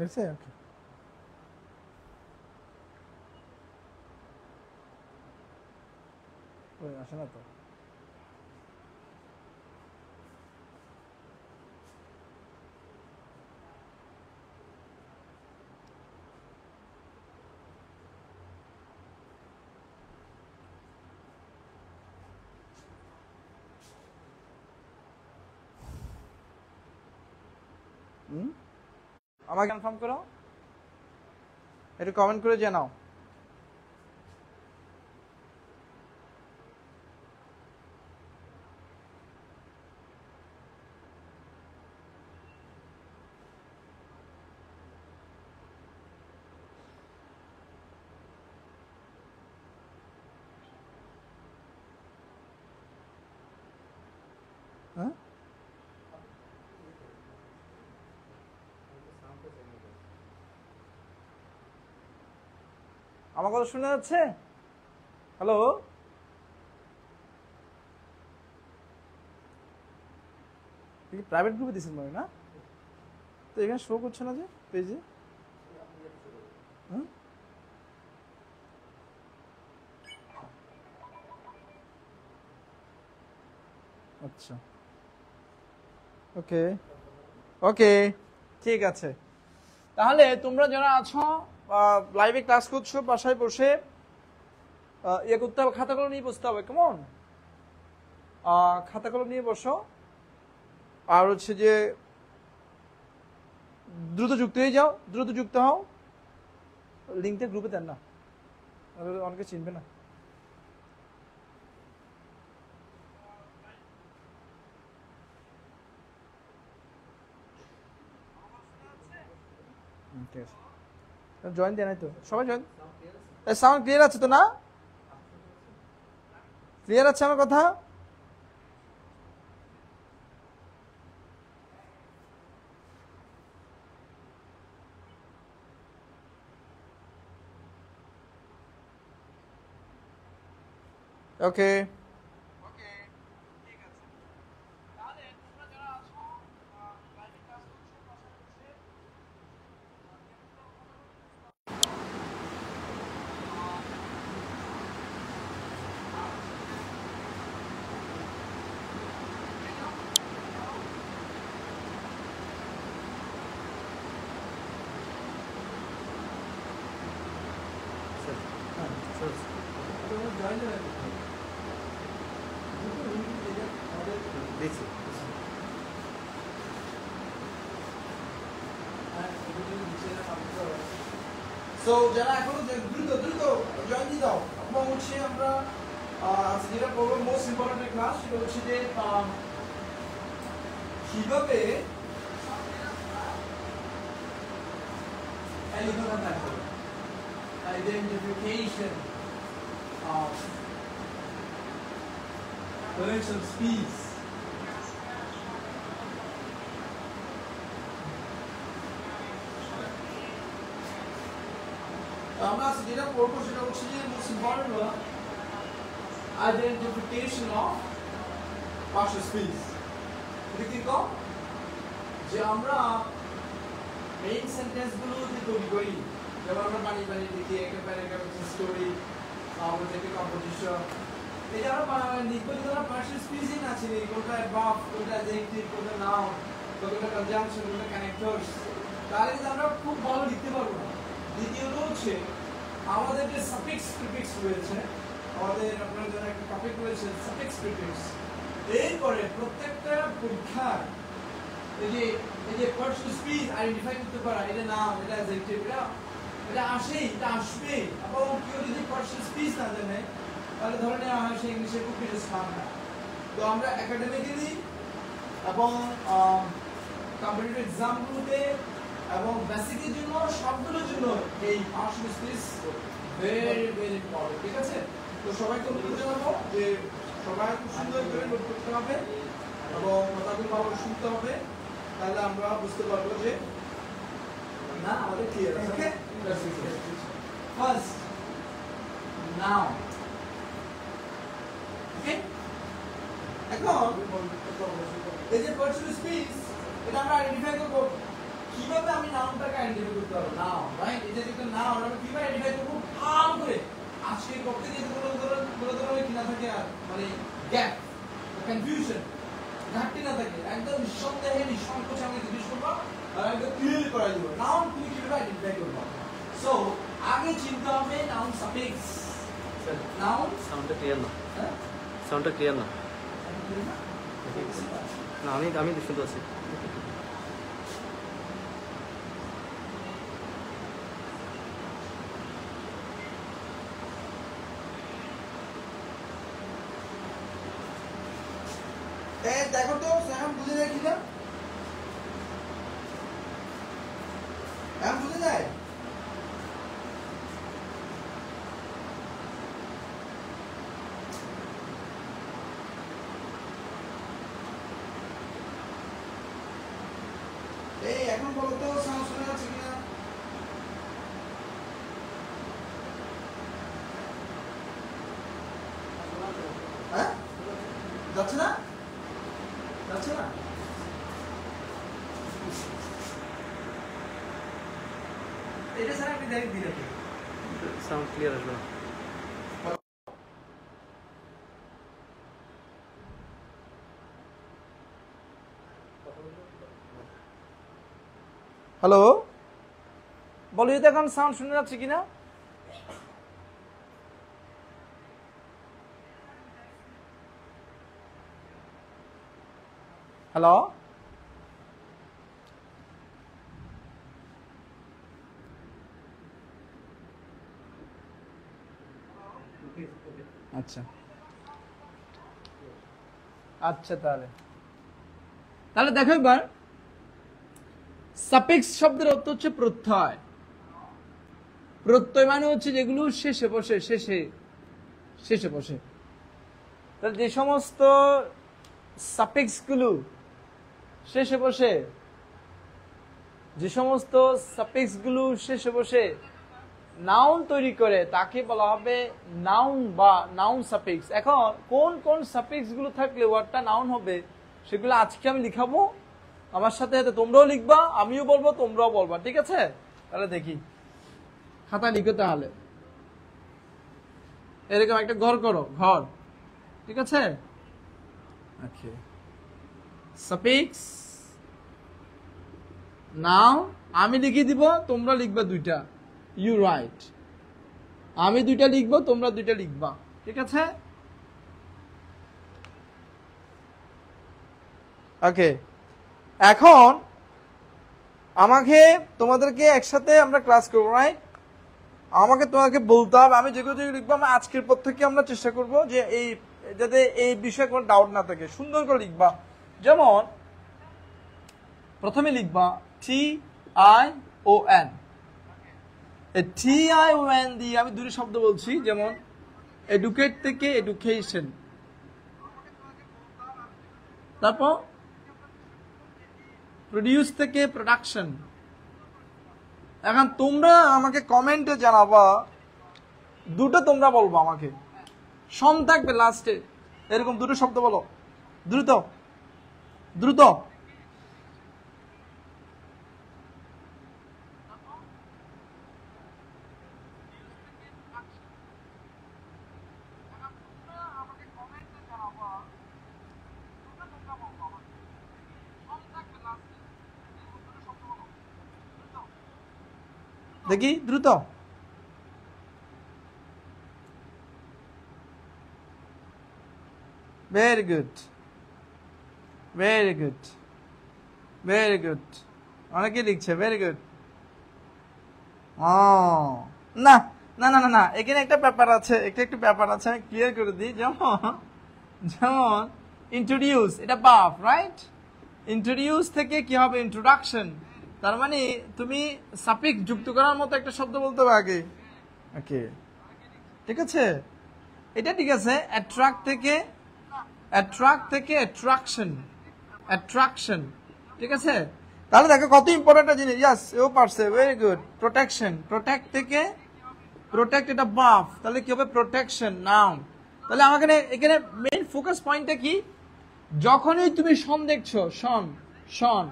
দেখছে ওকে ওই আসে না তো আমাকে কনফার্ম করো একটু কমেন্ট করে জানাও হ্যাঁ আমার কথা শোনা যাচ্ছে হ্যালো প্রাইভেট গ্রুপে দিয়েছেন মনে না তো এখানে শো করছে না যে পেজে হ্যাঁ আচ্ছা ওকে ওকে ঠিক আছে তাহলে তোমরা যারা আছো লাইভে ক্লাস করছো বাসায় বসে ইয়ে করতে হবে খাতাগুলো নিয়ে বসতে হবে কেমন খাতাগুলো নিয়ে বসো আর হচ্ছে যে দ্রুত যুক্ত হয়ে যাও দ্রুত যুক্ত হও লিঙ্কটা গ্রুপে দেন না অনেকে চিনবে না ঠিক আছে জয়েন দেয় নাই তো সবাই জয়েন সাউন্ড ক্লিয়ার আছে তো না ক্লিয়ার আছে আমার কথা ওকে সো যারা এখনো দ্রুত দ্রুত জয়েন দিয়ে দাও এবং হচ্ছে আমরা যেটা করবো মোস্ট ইম্পর্টেন্ট ক্লাস সেটা হচ্ছে যে কিভাবে identification of birds of species আমরা যেটা পড়বো সেটা হচ্ছে যে most important identification of parts speech এটা কি কম যে আমরা মেইন সেন্টেন্স গুলো যে তৈরি করি যেমন আমরা বাণী বাণী দেখি একটা প্যারাগ্রাফ স্টোরি আমরা দেখি কম্পোজিশন এই যে আমরা লিখবো যে আমরা পার্টস স্পিচই না ছিল কোনটা অ্যাডভার্ব কোনটা অ্যাডজেক্টিভ কোনটা নাউন কোনটা কনজাংশন কোনটা কানেক্টরস তাহলে কিন্তু আমরা খুব ভালো লিখতে পারবো না দ্বিতীয়ত হচ্ছে আমাদের যে সাফিক্স প্রিফিক্স রয়েছে আমাদের আপনার জন্য একটা টপিক রয়েছে সাফিক্স প্রিফিক্স এরপরে প্রত্যেকটা পরীক্ষার এই যে পার্টস অফ স্পিচ আইডেন্টিফাই করতে পারা এটা নাম এটা অ্যাডজেক্টিভ এটা আসেই এটা আসবে এবং কেউ যদি পার্টস অফ স্পিচ না জানে তাহলে ধরে নেওয়া হয় সে ইংলিশে খুব বেশি স্মার্ট না তো আমরা একাডেমিক্যালি এবং কম্পিটিটিভ এক্সামগুলোতে এবং বেসিকের জন্য সবগুলোর জন্য এই parts of speech very very important ঠিক আছে তো সবাইকে অনুরোধ জানাবো যে সবাই খুব সুন্দর করে নোট করতে হবে এবং কথাগুলো ভালো শুনতে হবে তাহলে আমরা বুঝতে পারবো যে না আমাদের ক্লিয়ার আছে ওকে ফার্স্ট নাও ওকে এখন এই যে পার্টস অফ স্পিচ এটা আমরা আইডেন্টিফাই করব কিভাবে আমি নাউনটাকে আইডেন্টিফাই করতে পারবো? Noun, right? এটা যেটা নাউন, আমি কিভাবে আইডেন্টিফাই করবো? ভালো করে আজকে করতে গিয়ে কোনো ধরনের কি না থাকে, আর মানে গ্যাপ, কনফিউশন, ঘাটতি না থাকে, একদম নিঃসন্দেহে নিঃসংকোচে আমি জিজ্ঞেস করবো আর একদম ক্লিয়ার করে দিব নাউন তুমি কিভাবে আইডেন্টিফাই করবো। সো আগে চিন্তা হবে নাউন সাফিক্স। নাউন সাউন্ডটা ক্লিয়ার না, হ্যাঁ সাউন্ডটা ক্লিয়ার না। না আমি আমি শুনতে পাচ্ছি। দেখো তো এখন বুঝে যায় কিনা, এখন বুঝে যায়। এই এখন বলো তো সাউন্ড শোনা যাচ্ছে কিনা? হ্যাঁ যাচ্ছে না, যাচ্ছে না। এটা স্যার আপনি ডাইরেক্ট দিলেন, সাউন্ড ক্লিয়ার আসবে না। হ্যালো, বলো তো এখন সাউন্ড শুনে যাচ্ছে কিনা? হ্যালো, আচ্ছা আচ্ছা, তাহলে তাহলে দেখো এবার সাফিক্স শব্দের অর্থ হচ্ছে প্রত্যয়। প্রত্যয় মানে হচ্ছে যেগুলো শেষে বসে, শেষে বসে। তাহলে যে সমস্ত সাফিক্স গুলো শেষে বসে, যে সমস্ত সাফিক্স গুলো শেষে বসে নাউন তৈরি করে তাকে বলা হবে নাউন বা নাউন সাফিক্স। এখন কোন কোন সাফিক্স গুলো থাকলে ওয়ার্ডটা নাউন হবে সেগুলো আজকে আমি লিখাবো, আমার সাথে সাথে তোমরাও লিখবা, আমিও বলবো, তোমরাও বলবা, ঠিক আছে? তাহলে দেখি, খাতা লিখো তাহলে। এরকম একটা ঘর করো, ঘর, ঠিক আছে? ওকে, সাফিক্স নাও আমি লিখে দিব, তোমরা লিখবা দুইটা, ইউ রাইট। আমি দুইটা লিখবো, তোমরা দুইটা লিখবা, ঠিক আছে? ওকে, এখন আমাকে তোমাদেরকে একসাথে আমরা ক্লাস করবো, রাইট? আমাকে তোমাকে বলতে হবে, আমি যেগুলো যেগুলো লিখবো আমি আজকের পর থেকে আমরা চেষ্টা করব যে এই যাতে এই বিষয়ে কোনো ডাউট না থাকে, সুন্দর করে লিখবা। যেমন প্রথমে লিখবা TION। এই TION দিয়ে আমি দুটো শব্দ বলছি, যেমন এডুকেট থেকে এডুকেশন, তারপর প্রডিউস থেকে প্রোডাকশন। এখন তোমরা আমাকে কমেন্টে জানাবা, দুটো তোমরা বলবো, আমাকে সম থাকবে লাস্টে, এরকম দুটো শব্দ বলো, দ্রুত দ্রুত। দেখি দ্রুত। Very good, very good, very good, অনেকে লিখছে, ভেরি গুড। ও না না না না না, এখানে একটা ব্যাপার আছে, একটু ব্যাপার আছে, আমি ক্লিয়ার করে দিই। যেমন যেমন ইন্ট্রোডিউস, এটা বাফ, রাইট? ইন্ট্রোডিউস থেকে কি হবে? ইন্ট্রোডাকশন। তার মানে তুমি সাফিক্স যুক্ত করার মতো একটা শব্দ বলতে হবে আগে। ওকে, ঠিক আছে, এটা ঠিক আছে। অ্যাট্রাক্ট থেকে অ্যাট্রাকশন, অ্যাট্রাকশন, ঠিক আছে? তাহলে দেখো কত ইম্পর্টেন্ট একটা জিনিস। ইয়াস, ও পারছে, ভেরি গুড। প্রোটেকশন, প্রোটেক্ট থেকে প্রোটেক্ট, এটা বাফ, তাহলে কি হবে? Protection, noun. তাহলে আমাকে এখানে মেইন ফোকাস পয়েন্টটা কি? যখনই তুমি শন দেখছো, শন,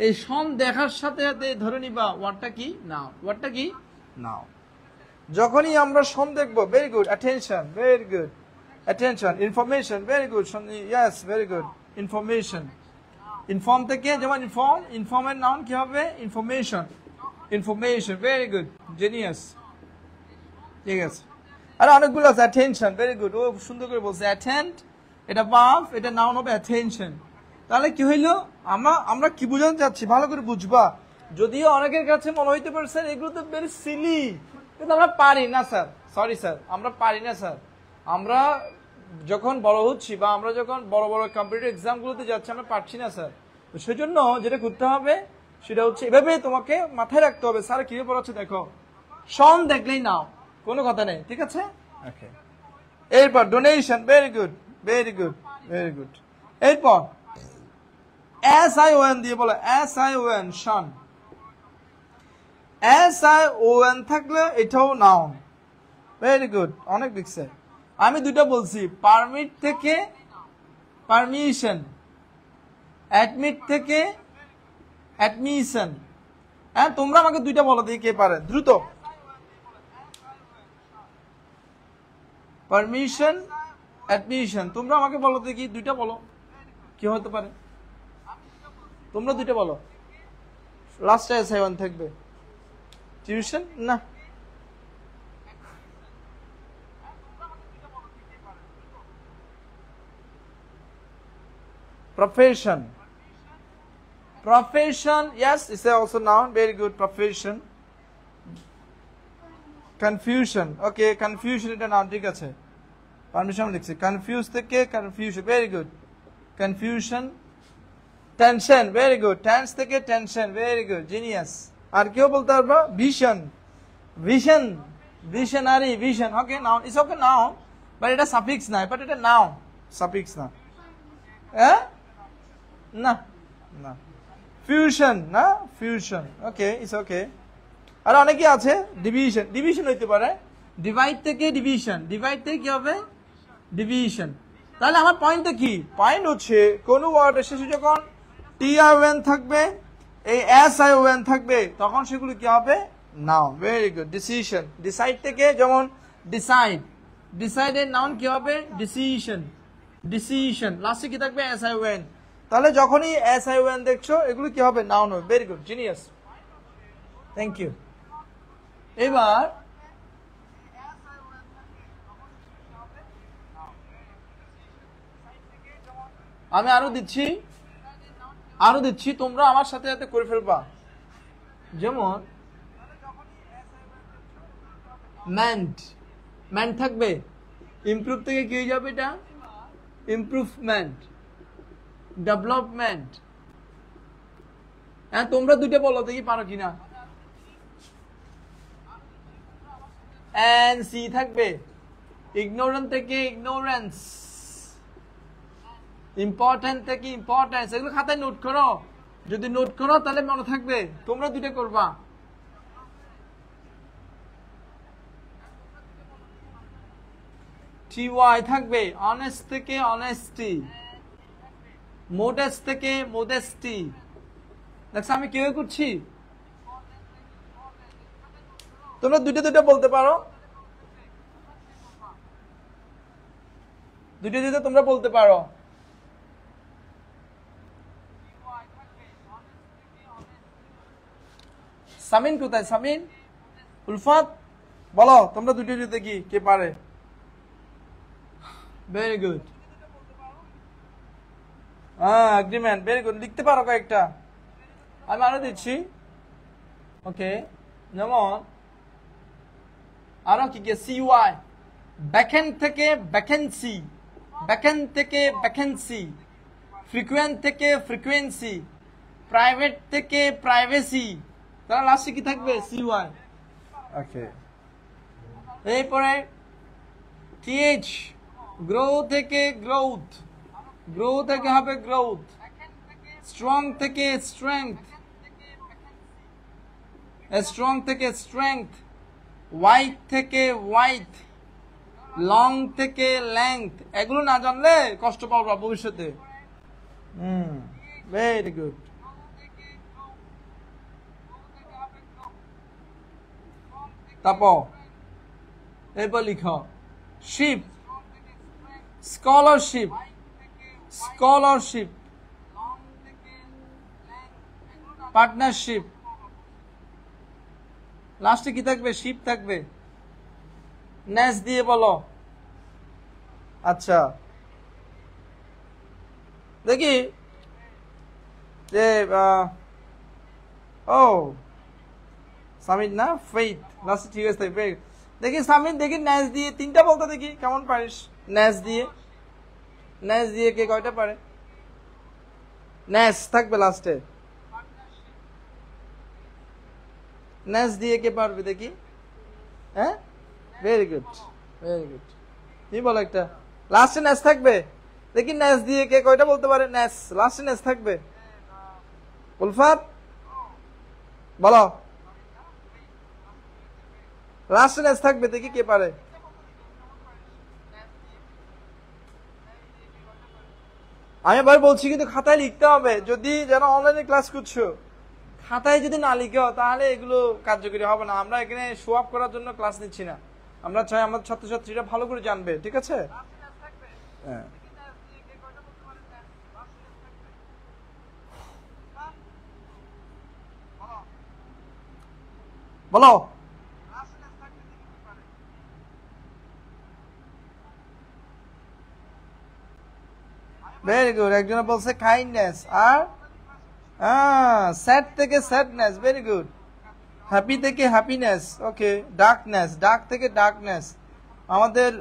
এই সন দেখার সাথে সাথে ধরে নিবা ওয়ার্ডটা কি নাও, ওয়ার্ডটা কি নাও। যখনই আমরা সন দেখবো, very good, attention, very good, attention, information, very good, yes, very good, information. Inform থেকে যেমন ইনফর্ম, ইনফর্মের নাউন কি হবে? Information, information, very good, genius, ঠিক আছে। আর অনেকগুলো আছে, অ্যাটেনশন, ভেরি গুড, ও সুন্দর করে বলছে, অ্যাটেন্ড, এটা ভার্ব, এটা নাউন হবে অ্যাটেনশন। তাহলে কি হইলো, আমরা কি বোঝাতে চাচ্ছি ভালো করে বুঝবা। যদিও অনেকের কাছে মনে হইতে পারে স্যার এগুলো তো ভেরি সিলি, কিন্তু আমরা পারি না স্যার, সরি স্যার, আমরা পারি না স্যার। আমরা যখন বড় হচ্ছি বা আমরা যখন বড় বড় কম্পিটিটিভ এক্সামগুলোতে যাচ্ছি আমরা পারছি না স্যার। তো সেজন্য যেটা করতে হবে সেটা হচ্ছে এভাবে তোমাকে মাথায় রাখতে হবে, স্যার কিভাবে পড়াচ্ছে দেখো, সন দেখলেই নাও, কোনো কথা নেই, ঠিক আছে। ওকে, এরপর donation, very good, very good, very good. এরপর SION দিয়ে বলো, SION, শন। SION থাকলে এটাও নাউন, ভেরি গুড, অনেক লিখছে। আমি দুটো বলছি, পারমিট থেকে পারমিশন, অ্যাডমিট থেকে অ্যাডমিশন। হ্যাঁ, তোমরা আমাকে দুইটা বলো দেখি কে পারে, দ্রুত। পারমিশন, অ্যাডমিশন, তোমরা আমাকে বলো দেখি, দুইটা বলো কি হতে পারে। তোমরা দুইটা বলো, লাস্টে SION থাকবে। টিউশন না, profession, profession, yes, it's also noun, very good, profession. Confusion, okay, confusion এটা নাউন, ঠিক আছে, পারমিশন লিখছি, কনফিউজ থেকে confusion, very good, confusion. Tension, very good, tense থেকে টেনশন, ভেরি গুড, জিনিয়াস। আর কেউ বলতে পারবা vision, vision, visionary, vision, okay, noun, it's okay, noun, but এটা সাফিক্স না, বাট এটা নাউন, সাফিক্স না। হ্যাঁ, না না, ফিউশন না, ফিউশন, ওকে, ইটস ওকে। আর অনেকে আছে ডিভিশন, ডিভিশন হইতে পারে, ডিভাইড থেকে ডিভিশন, ডিভাইড থেকে কি হবে? ডিভিশন। তাহলে আমার পয়েন্টটা কি? পয়েন্ট হচ্ছে কোন ওয়ার্ডের শেষে যখন TION থাকবে, এই SION থাকবে, তখন সেগুলো কি হবে? Noun, very good. Decision, decide থেকে যেমন ডিসাইড, ডিসাইডের নাউন কি হবে? ডিসিশন, ডিসিশন, লাস্টে কি থাকবে? SION। তাহলে যখনই SION দেখছো এগুলো কি হবে? নাউন হবে, very good, genius, thank you. এবার আমি আরো দিচ্ছি, তোমরা আমার সাথে সাথে করে ফেলবা। যেমন মেন্ট, মেন্ট থাকবে, ইমপ্রুভ থেকে কি হয়ে যাবে? এটা ইমপ্রুভমেন্ট, ডেভেলপমেন্ট। হ্যাঁ, তোমরা দুইটা বলো দেখি পারো কিনা। NC থাকবে, ইগনোরেন্ট থেকে ইগনোরেন্স, ইম্পর্টেন্ট থেকে ইম্পর্টেন্স। এগুলো খাতায় নোট করো, যদি নোট করো তাহলে মনে থাকবে। তোমরা দুইটা করবা। TY থাকবে, অনেস্ট থেকে অনেস্টি, মোডেস্ট থেকে মোডেস্টি। দেখছো আমি কিভাবে করছি? তোমরা দুইটা বলতে পারো, দুইটা তোমরা বলতে পারো। সামিন কোথায়? সামিন, উলফাত, বলো তোমরা দুইটা কি কে পারে? Very good, agreement, very good, লিখতে পারো কয়েকটা। আমি আরো দিচ্ছি, ওকে। যেমন আরো কি কি? CY, ব্যাকেন্ড থেকে ভ্যাকেন্সি, ব্যাকেন্ড থেকে ভ্যাকেন্সি, ফ্রিকুয়েন্ট থেকে ফ্রিকুয়েন্সি, প্রাইভেট থেকে প্রাইভেসি। তাহলে লাস্টে কি থাকবে? CY, ওকে। এরপরে TH, গ্রো থেকে গ্রোথ, গ্রো থেকে হবে গ্রোথ, স্ট্রং থেকে স্ট্রেংথ, স্ট্রং থেকে স্ট্রেংথ, হোয়াইট থেকে হোয়াইট, লং থেকে লেংথ। এগুলো না জানলে কষ্ট পাবো ভবিষ্যতে। Very good. তারপর এরপর লিখো শিপ, স্কলারশিপ, স্কলারশিপ, পার্টনারশিপ, লাস্টে কি থাকবে? শিপ থাকবে। নেস দিয়ে বলো। আচ্ছা দেখি যে ও সামিদ না, ফেইথ লাস্টে ঠিক আছে। দেখি সামিদ, দেখি নেস দিয়ে তিনটা বলতে দেখি কেমন পারিস। নেস দিয়ে, নেস দিয়ে কে কয়টা পারে? নেস থাকবে লাস্টে। নেস দিয়ে কে পারবে দেখি? হ্যাঁ, ভেরি গুড, ভেরি গুড। তুমি বলো একটা, লাস্টে নেস থাকবে দেখি। নেস দিয়ে কে কয়টা বলতে পারে? নেস লাস্টে নেস থাকবে। উলফাত বলো, লাস্টে নেস থাকবে দেখি কে পারে? আমি আবার বলছি কিন্তু খাতায় লিখতে হবে। যদি যারা অনলাইনে ক্লাস করছো খাতায় যদি না লিখো তাহলে এগুলো কার্যকরী হবে না। আমরা এখানে শো আপ করার জন্য ক্লাস নিচ্ছি না, আমরা চাই আমাদের ছাত্রছাত্রীরা ভালো করে জানবে। ঠিক আছে? হ্যাঁ, বলো। Very good. একজন বলছে কাইন্ডনেস, আর স্যাড থেকে স্যাডনেস। Very good. হ্যাপি থেকে হ্যাপিনেস। ওকে। ডার্কনেস, ডার্ক থেকে ডার্কনেস। আমাদের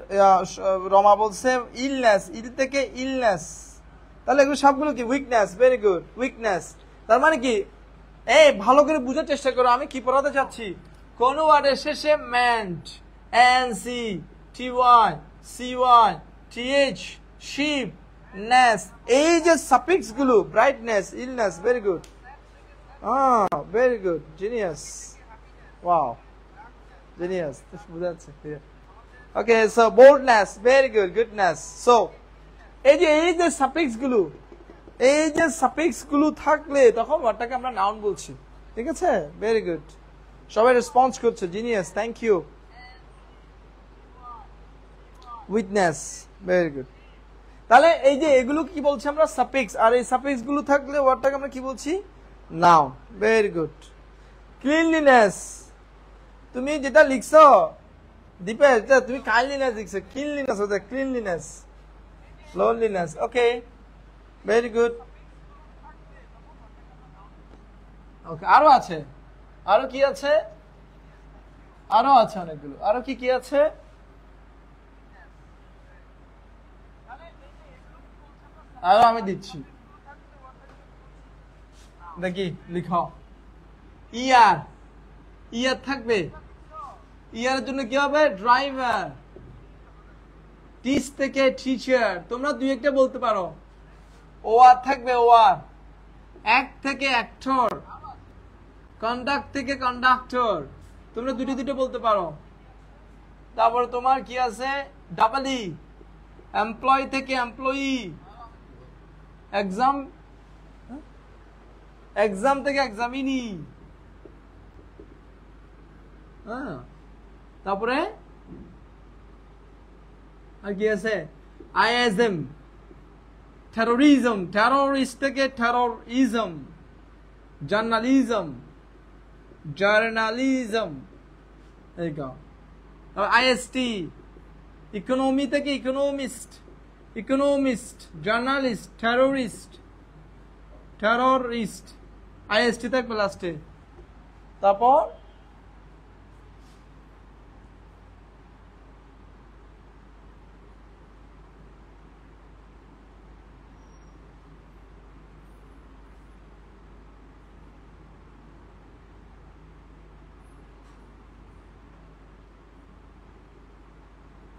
রমা বলছে ইলনেস, ইল থেকে ইলনেস। তাহলে এগুলো সবগুলো কি? উইকনেস। Very good, weakness. তার মানে কি? এই ভালো করে বুঝার চেষ্টা করো আমি কি পড়াতে চাচ্ছি। কোন ওয়ার্ডের শেষে ment, N C T Y C Y T H, ship, ness, এই যে সাফিক্স গুলো, brightness, illness. Very good, very good, genius, wow, genius. বুঝাচ্ছে। Okay, so boldness. Very good, goodness. So এই যে সাফিক্স গুলো, এই যে সাফিক্স গুলো থাকলে তখন ওয়ার্ডটাকে আমরা নাউন বলছি। ঠিক আছে? ভেরি গুড, সবাই রেসপন্স করছে। Genius, thank you. Witness, very good. তাহলে এই যে এগুলো কি বলছি আমরা? সাফিক্স। আর এই সাফিক্স গুলো থাকলে ওয়ার্ডটাকে আমরা কি বলছি? নাউন। Very good. ক্লিনলিনেস, তুমি যেটা লিখছো দীপে, তুমি কাইন্ডলিনেস লিখছো, ক্লিনলিনেস হচ্ছে ক্লিনলিনেস, লোনলিনেস। ওকে, ভেরি গুড। ওকে, আরো আছে, আরো কি আছে? আরো আছে অনেকগুলো। আরো কি কি আছে? আরো আমি দিচ্ছি, দেখি লিখো। ইয়ার, ইয়ার থাকবে। ইয়ার জন্য কি হবে? ড্রাইভার। টিচ থেকে টিচার। তোমরা দুই একটা বলতে পারো। ওয়ার থাকবে, ওয়ার। অ্যাক্ট থেকে অ্যাক্টর। কন্ডাক্ট থেকে কন্ডাক্টর। তোমরা দুটো দুটো বলতে পারো। তারপরে তোমার কি আছে? Double E. এমপ্লয় থেকে এমপ্লয়ি। এক্সাম, এক্সাম থেকে এক্সামিনি। হ্যাঁ, তারপরে আর কি আছে? ISM, terrorism. টেরোরিস্ট থেকে টেরোরিজম। Journalism, journalism. এই গো। আইএসটি, ইকোনমি থেকে economist. Economist, journalist, terrorist, terrorist. IST থাকবে লাস্টে। তারপর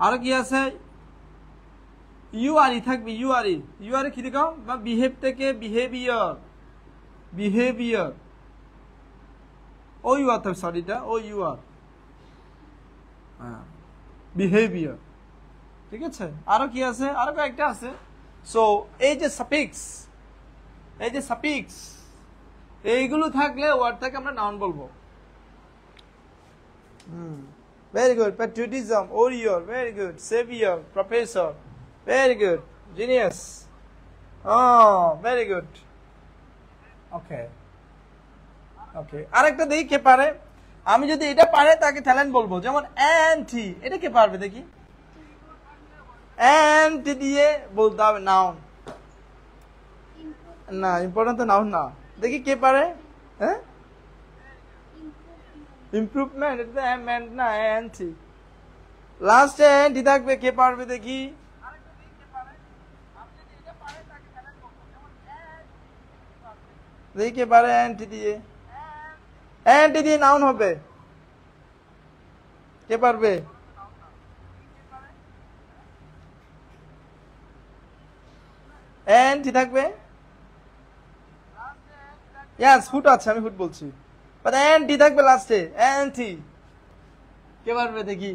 আরো কি আছে? ইউআরই থাকবে, ইউআরই। ইউআরই কি লিখো? বা বিহেভ থেকে বিহেভিয়ার। বিহেভিয়ার, ও ইউআর থাকবে, সরি এটা ও ইউআর। হ্যাঁ, বিহেভিয়ার। ঠিক আছে? আরো কি আছে? আরো কয়েকটা আছে। সো এই যে সাফিক্স, এই যে সাফিক্স, এইগুলো থাকলে ওয়ার্ডটাকে আমরা নাউন বলবো। Very good. Patriotism, warrior. Very good. Savior, professor. Very good. Genius. Oh, very good. Okay. Okay. আরেকটা দেখি কে পারে। আমি যদি এটা পারে তাকে ট্যালেন্ট বলবো, যেমন অ্যান্টি, এটা কে পারবে দেখি? অ্যান্টি দিয়ে বলতে হবে নাউন। না, ইম্পর্টেন্ট তো নাউন না। দেখি কে পারে? হ্যাঁ, ইমপ্রুভমেন্ট, এটা তো অ্যামেন্ট না, অ্যান্টি। লাস্টে অ্যান্টি থাকবে, কে পারবে দেখি? দেখি কে পারে অ্যান্টি দিয়ে? অ্যান্টি দিয়ে নাউন হবে, কে পারবে? অ্যান্টি থাকবে। ইয়াস, হুড আছে, আমি হুড বলছি। বাট অ্যান্টি থাকবে লাস্টে, অ্যান্টি। কে পারবে দেখি?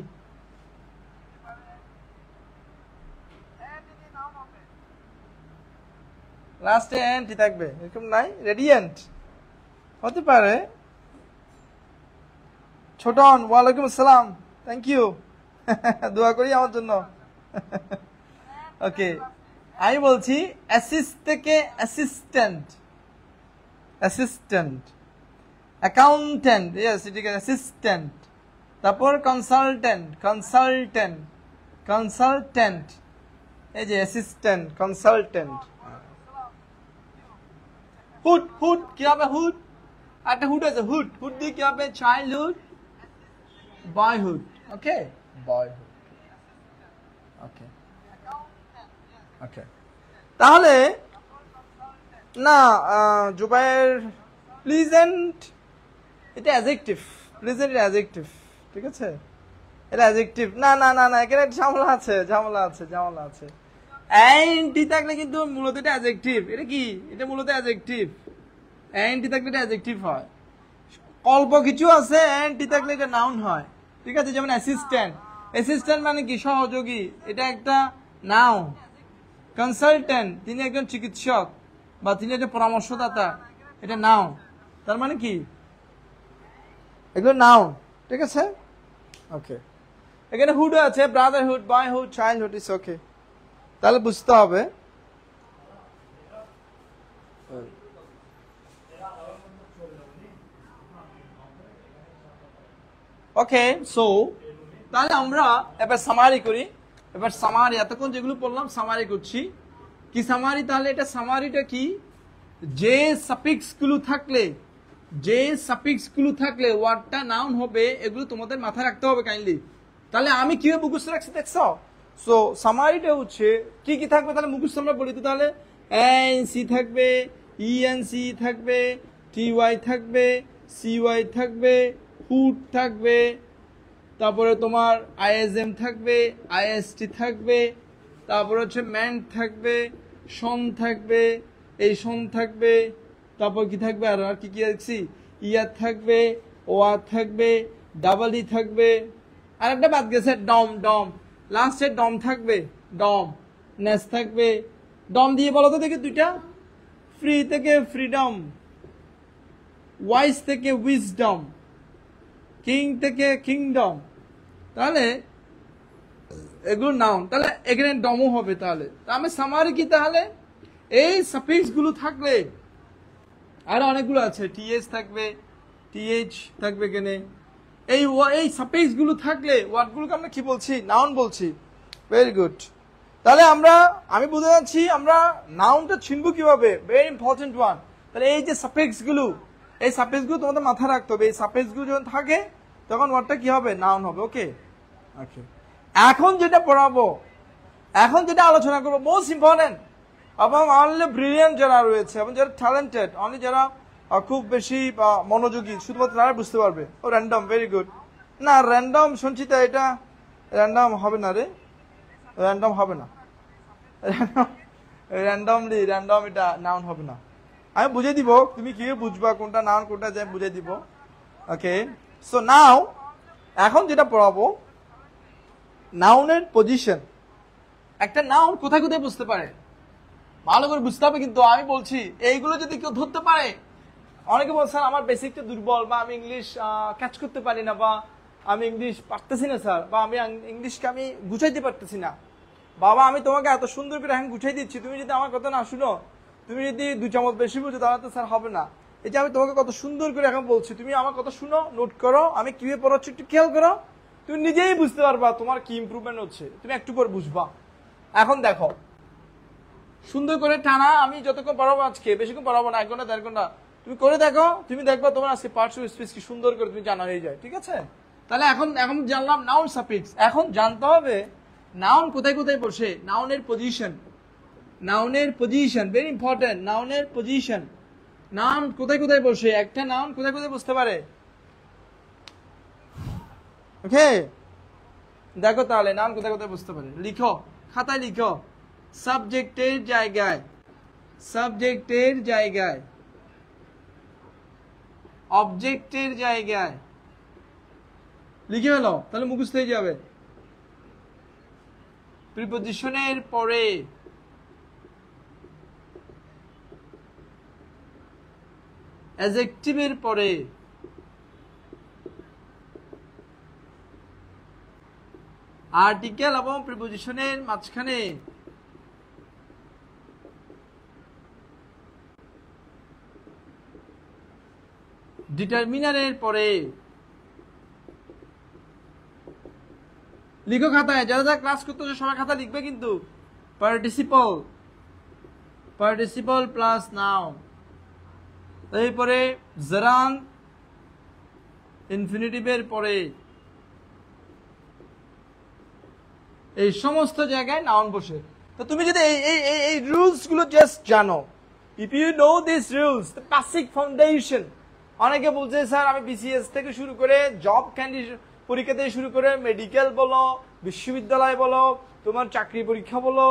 লাস্টে অ্যান্টি থাকবে, এরকম নাই? রেডিয়েন্ট হতে পারে। ছোটন, ওয়ালাইকুম আসসালাম, থ্যাংক ইউ। দোয়া করি আমার জন্য। ওকে, আমি বলছি অ্যাসিস্ট থেকে অ্যাসিস্ট্যান্ট, অ্যাসিস্ট্যান্ট, অ্যাকাউন্ট্যান্ট, ইয়েস ঠিক আছে, অ্যাসিস্ট্যান্ট। তারপর কনসালটেন্ট, কনসালটেন্ট, কনসালটেন্ট, এই যে অ্যাসিস্ট্যান্ট, কনসালটেন্ট। হুড, হুড কি হবে? হুড, একটা হুড আছে, হুড, হুড দিয়ে কি হবে? Childhood, boyhood. Okay, boyhood. Okay, okay. তাহলে না, জুবাইর, প্লিজেন্ট এটা অ্যাডজেক্টিভ, প্লিজেন্ট এটা অ্যাডজেক্টিভ, ঠিক আছে? এটা অ্যাডজেক্টিভ। না না না না, এখানে ঝামেলা আছে, ঝামেলা আছে, ঝামেলা আছে। অ্যান্টি থাকলে কিন্তু মূলত এটা অ্যাডজেক্টিভ। এটা কি? এটা মূলত অ্যাডজেক্টিভ। অ্যান্টি থাকলে এটা অ্যাডজেক্টিভ হয়। অল্প কিছু আছে, অ্যান্টি থাকলে এটা নাউন হয়, ঠিক আছে? যেমন অ্যাসিস্ট্যান্ট, অ্যাসিস্ট্যান্ট মানে কি? সহযোগী, এটা একটা নাউন। কনসালটেন্ট, তিনি একজন চিকিৎসক বা তিনি একটা পরামর্শদাতা, এটা নাউন। তার মানে কি? এগুলো নাউন, ঠিক আছে? ওকে, এখানে হুড আছে, Brotherhood, boyhood, childhood, it's okay. তাহলে বুঝতে হবে। ওকে, সো তাহলে আমরা এবার সামারি করি। এবার সামারি, এতক্ষণ যেগুলো পড়লাম সামারি করছি। কি সামারি? তাহলে এটা সামারিটা কি? যে সাফিক্স গুলো থাকলে, যে সাফিক্স গুলো থাকলে ওয়ার্ডটা নাউন হবে, এগুলো তোমাদের মাথায় রাখতে হবে কাইন্ডলি। তাহলে আমি কিভাবে মুখস্থ রাখছি দেখছো? সো সামারিটা হচ্ছে কি কি থাকবে তাহলে মুখস্থ আমরা বলি তো। তাহলে এনসি থাকবে, ইএনসি থাকবে, টিওয়াই থাকবে, সিওয়াই থাকবে, হুড থাকবে, তারপরে তোমার আইএসএম থাকবে, আইএসটি থাকবে, তারপরে হচ্ছে ম্যান থাকবে, সন থাকবে, এই সন থাকবে, তারপর কি থাকবে আর কি কি দেখছি? ইয়ার থাকবে, ওয়ার থাকবে, ডাবল ই থাকবে, আর একটা বাদ গেছে ডম, ডম, লাস্টে ডম থাকবে, ডম, নেস থাকবে। ডম দিয়ে বলো তো দেখি দুইটা। ফ্রি থেকে ফ্রিডম, ওয়াইজ থেকে উইজডম, কিং থেকে কিংডম। তাহলে এগুলো নাউন, তাহলে এখানে ডমও হবে। তাহলে আমি সামারি কি? তাহলে এই সাফিক্স গুলো থাকলে, আরো অনেকগুলো আছে, টিএস থাকবে, টিএইচ থাকবে এখানে। এই সাফিক্স গুলো থাকলে ওয়ার্ডগুলোকে আমরা কি বলছি? নাউন বলছি। Very good. তাহলে আমি বুঝে যাচ্ছি আমরা নাউনটা চিনবো কিভাবে, ভেরি ইম্পর্টেন্ট ওয়ান। তাহলে এই যে সাফিক্স গুলো, এই সাফিক্স গুলো তোমাদের মাথায় রাখতে হবে। এই সাফিক্স গুলো যখন থাকে তখন ওয়ার্ডটা কি হবে? নাউন হবে। ওকে, ওকে। এখন যেটা পড়াবো, এখন যেটা আলোচনা করবো, মোস্ট ইম্পর্টেন্ট এবং অনলি ব্রিলিয়ান্ট যারা রয়েছে এবং যারা ট্যালেন্টেড, অনলি যারা খুব বেশি মনোযোগী, শুধুমাত্র তারা বুঝতে পারবে। ও র্যান্ডম, ভেরি গুড। না র্যান্ডম শুনছি তো, এটা র্যান্ডম হবে না রে, র্যান্ডম হবে না, র্যান্ডম এটা নাউন হবে না। আমি বুঝিয়ে দিব, তুমি কিভাবে বুঝবা কোনটা নাউন কোনটা যায়, বুঝিয়ে দিব। ওকে, সো নাও এখন যেটা পড়াবো, নাউনের পজিশন। একটা নাউন কোথায় কোথায় বুঝতে পারে ভালো করে বুঝতে হবে। কিন্তু আমি বলছি এইগুলো যদি কেউ ধরতে পারে, অনেকে বলছেন আমার বেসিকটা দুর্বল, বা আমি ইংলিশ ক্যাচ করতে পারি না, বা আমি ইংলিশ পারতেছি না স্যার, বা আমি ইংলিশকে আমি গুছাইতে পারতেছি না। বাবা আমি তোমাকে এত সুন্দর করে এখন গুছাই দিচ্ছি, তুমি যদি আমার কথা না শুনো, তুমি যদি 2 চামচ বেশি বুঝো তাহলে তো স্যার হবে না। এই যে আমি তোমাকে কত সুন্দর করে এখন বলছি, তুমি আমার কথা শুনো, নোট করো, আমি কিভাবে পড়াচ্ছি একটু খেয়াল করো, তুমি নিজেই বুঝতে পারবা তোমার কি ইমপ্রুভমেন্ট হচ্ছে, তুমি একটু পর বুঝবা। এখন দেখো সুন্দর করে টানা, আমি যতক্ষণ পড়াবো আজকে, বেশিক্ষণ পড়াবো না, 1 ঘন্টা 1.5 ঘন্টা, তুমি করে দেখো, তুমি দেখবা তোমার আজকে পার্টস অফ স্পিচ কি সুন্দর করে তুমি জানা হয়ে যায়। ঠিক আছে, তাহলে এখন জানলাম নাউন সাফিক্স। এখন জানতে হবে নাউন কোথায় কোথায় বসে, নাউনের পজিশন, নাউনের পজিশন ভেরি ইম্পর্টেন্ট। নাউনের পজিশন, নাউন কোথায় কোথায় বসে, একটা নাউন কোথায় কোথায় বসতে পারে। ওকে, দেখো তাহলে নাউন কোথায় কোথায় বসতে পারে, লিখো খাতায় লিখো। সাবজেক্টের জায়গায়, সাবজেক্টের জায়গায়, অবজেক্টের জায়গায় লিখে ফেলো, তাহলে মুখস্থ হয়ে যাবে। প্রিপজিশনের পরে, অ্যাডজেক্টিভের পরে, আর্টিকেল এবং প্রিপজিশনের মাঝখানে, ডিটারমিনারের পরে। লিখো খাতায়, যারা যারা ক্লাস করতেছে সবাই খাতা লিখবে কিন্তু। পার্টিসিপল, পার্টিসিপল প্লাস নাউন, এরপরে জারান ইনফিনিটিভের পরে, এই সমস্ত জায়গায় নাউন বসে। তো তুমি যদি এই রুলস গুলো জাস্ট জানো, if you know this rules, the basic foundation. অনেকে বলছে স্যার আমি বিসিএস থেকে শুরু করে জব ক্যান্ডিডেট পরীক্ষা থেকে শুরু করে মেডিকেল বলো, বিশ্ববিদ্যালয় বলো, তোমার চাকরি পরীক্ষা বলো,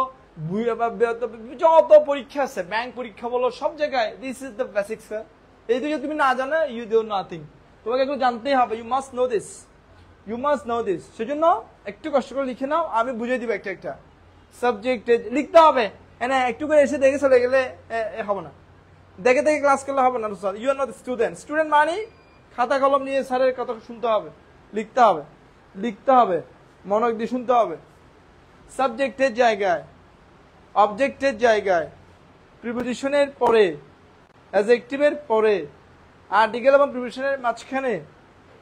যত পরীক্ষা আছে, ব্যাংক পরীক্ষা বলো, সব জায়গায় this is the basic sir. এই যদি তুমি না জানো, ইউ ডো নাথিং। তোমাকে এগুলো জানতেই হবে, you must know this, you must know this. সেজন্য একটু কষ্ট করে লিখে নাও, আমি বুঝিয়ে দিব একটা একটা সাবজেক্ট লিখতে হবে। হ্যাঁ, একটু করে এসে দেখে চলে গেলে হবে না, দেখে দেখে ক্লাস করলে হবে না sir. You are not student. Student মানে খাতা কলম নিয়ে স্যারের কথা শুনতে হবে, লিখতে হবে, লিখতে হবে, মনোযোগ দিয়ে শুনতে হবে। সাবজেক্টের জায়গায়, অবজেক্টের জায়গায়, প্রিপজিশনের পরে, অ্যাডজেক্টিভের পরে, আর্টিকেল এবং প্রিপজিশনের মাঝখানে,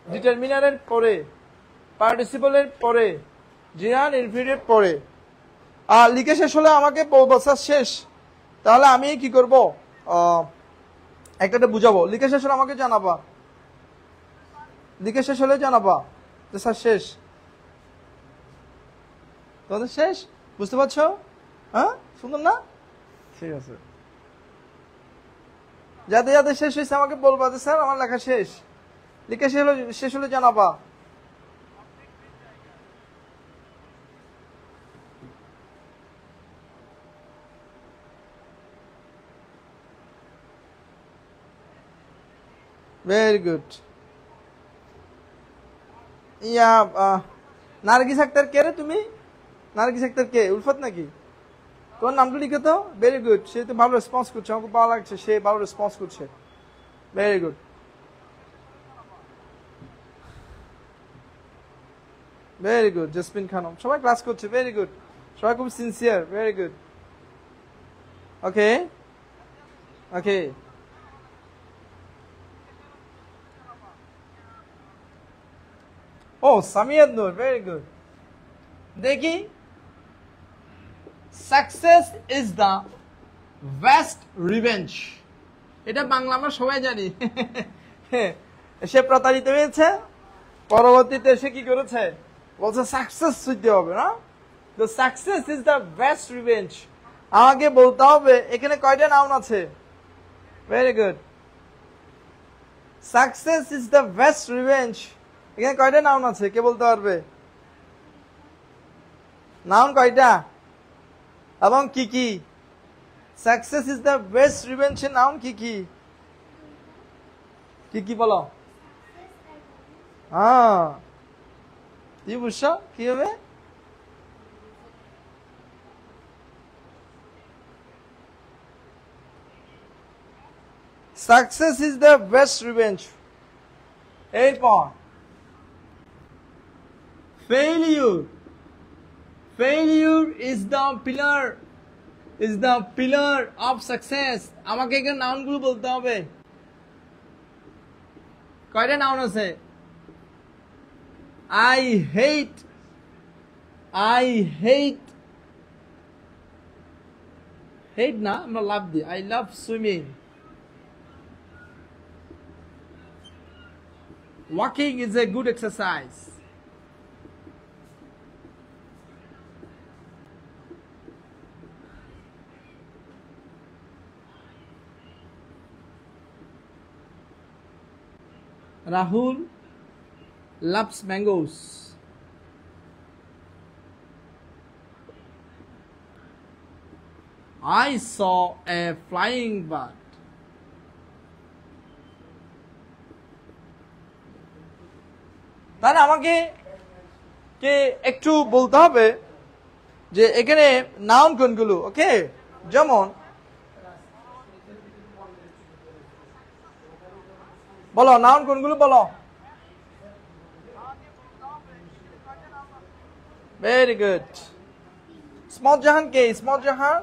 ডিটারমিনারের পরে, পার্টিসিপলের পরে, জিরান ইনফিনিটিভের পরে। আর লিখে শেষ হলে আমাকে বলছা শেষ, তাহলে আমি কি করব, একটা বুঝাবো। লিখে শেষ হলে আমাকে জানাবা, লিখে শেষ হলে জানাবা যে স্যার শেষ, তোমাদের শেষ, বুঝতে পারছো? হ্যাঁ, সুন্দর না? ঠিক আছে, যাদের যাদের শেষ হয়েছে আমাকে বলবা যে স্যার আমার লেখা শেষ। লিখে শেষ হলে জানাবা। Very good. Yeah Nargis Akhtar কে রে তুমি? নার্গিস আক্তার কে? উলফত নাকি? তোমার নামটা লিখে তো। ভেরি গুড, সে তো ভালো রেসপন্স করছে, আমাকে ভালো লাগছে, সে ভালো রেসপন্স করছে। Very good, very good. Jasmine Khanam, সবাই ক্লাস করছে, ভেরি গুড, সবাই খুব সিনসিয়ার, ভেরি গুড। ওকে ওকে, ও সামিয়াত নূর, ভেরি গুড। দেখি, success is the best revenge, এটা বাংলা আমরা সবাই জানি। সে প্রতারিত হয়েছে, পরবর্তীতে সে কি করেছে, বলছে সাকসেস হইতে হবে না, তো success is the best revenge. আমাকে বলতে হবে এখানে কয়টা নাউন আছে। Very good, success is the best revenge, এখানে কয়টা নাউন আছে, কে বলতে পারবে? নাউন কয়টা এবং কি কি? Success is the best revenge এর নাউন কি কি? কি কি বলো? হ্যাঁ, কি বুঝছো কি হবে? Success is the best revenge. এরপর failure. Failure is the pillar of success. আমাকে এখানে নাউন গুলো বলতে হবে। কয়টা নাউন আছে? I hate না, আমরা লাভ দিই। I love swimming. Walking is a good exercise. Rahul loves mangoes. I saw a flying bird. তাহলে আমাকে কে একটু বলতে হবে যে এখানে নাউন কোনগুলো, ওকে? যেমন বলো নাউন কোনগুলো বলো। Very good. স্মল জাহান কে? স্মল জাহান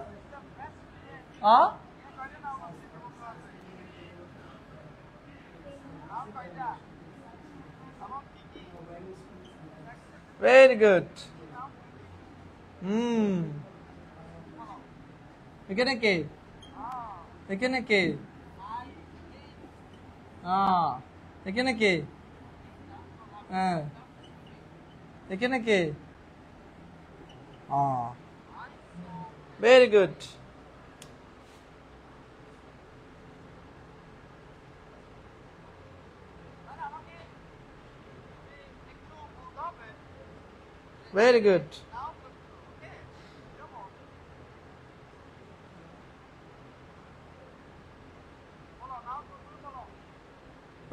very good. এখানে কে? এখানে কে? এখানে কে? হ্যাঁ, এখানে কে? very good. Very good.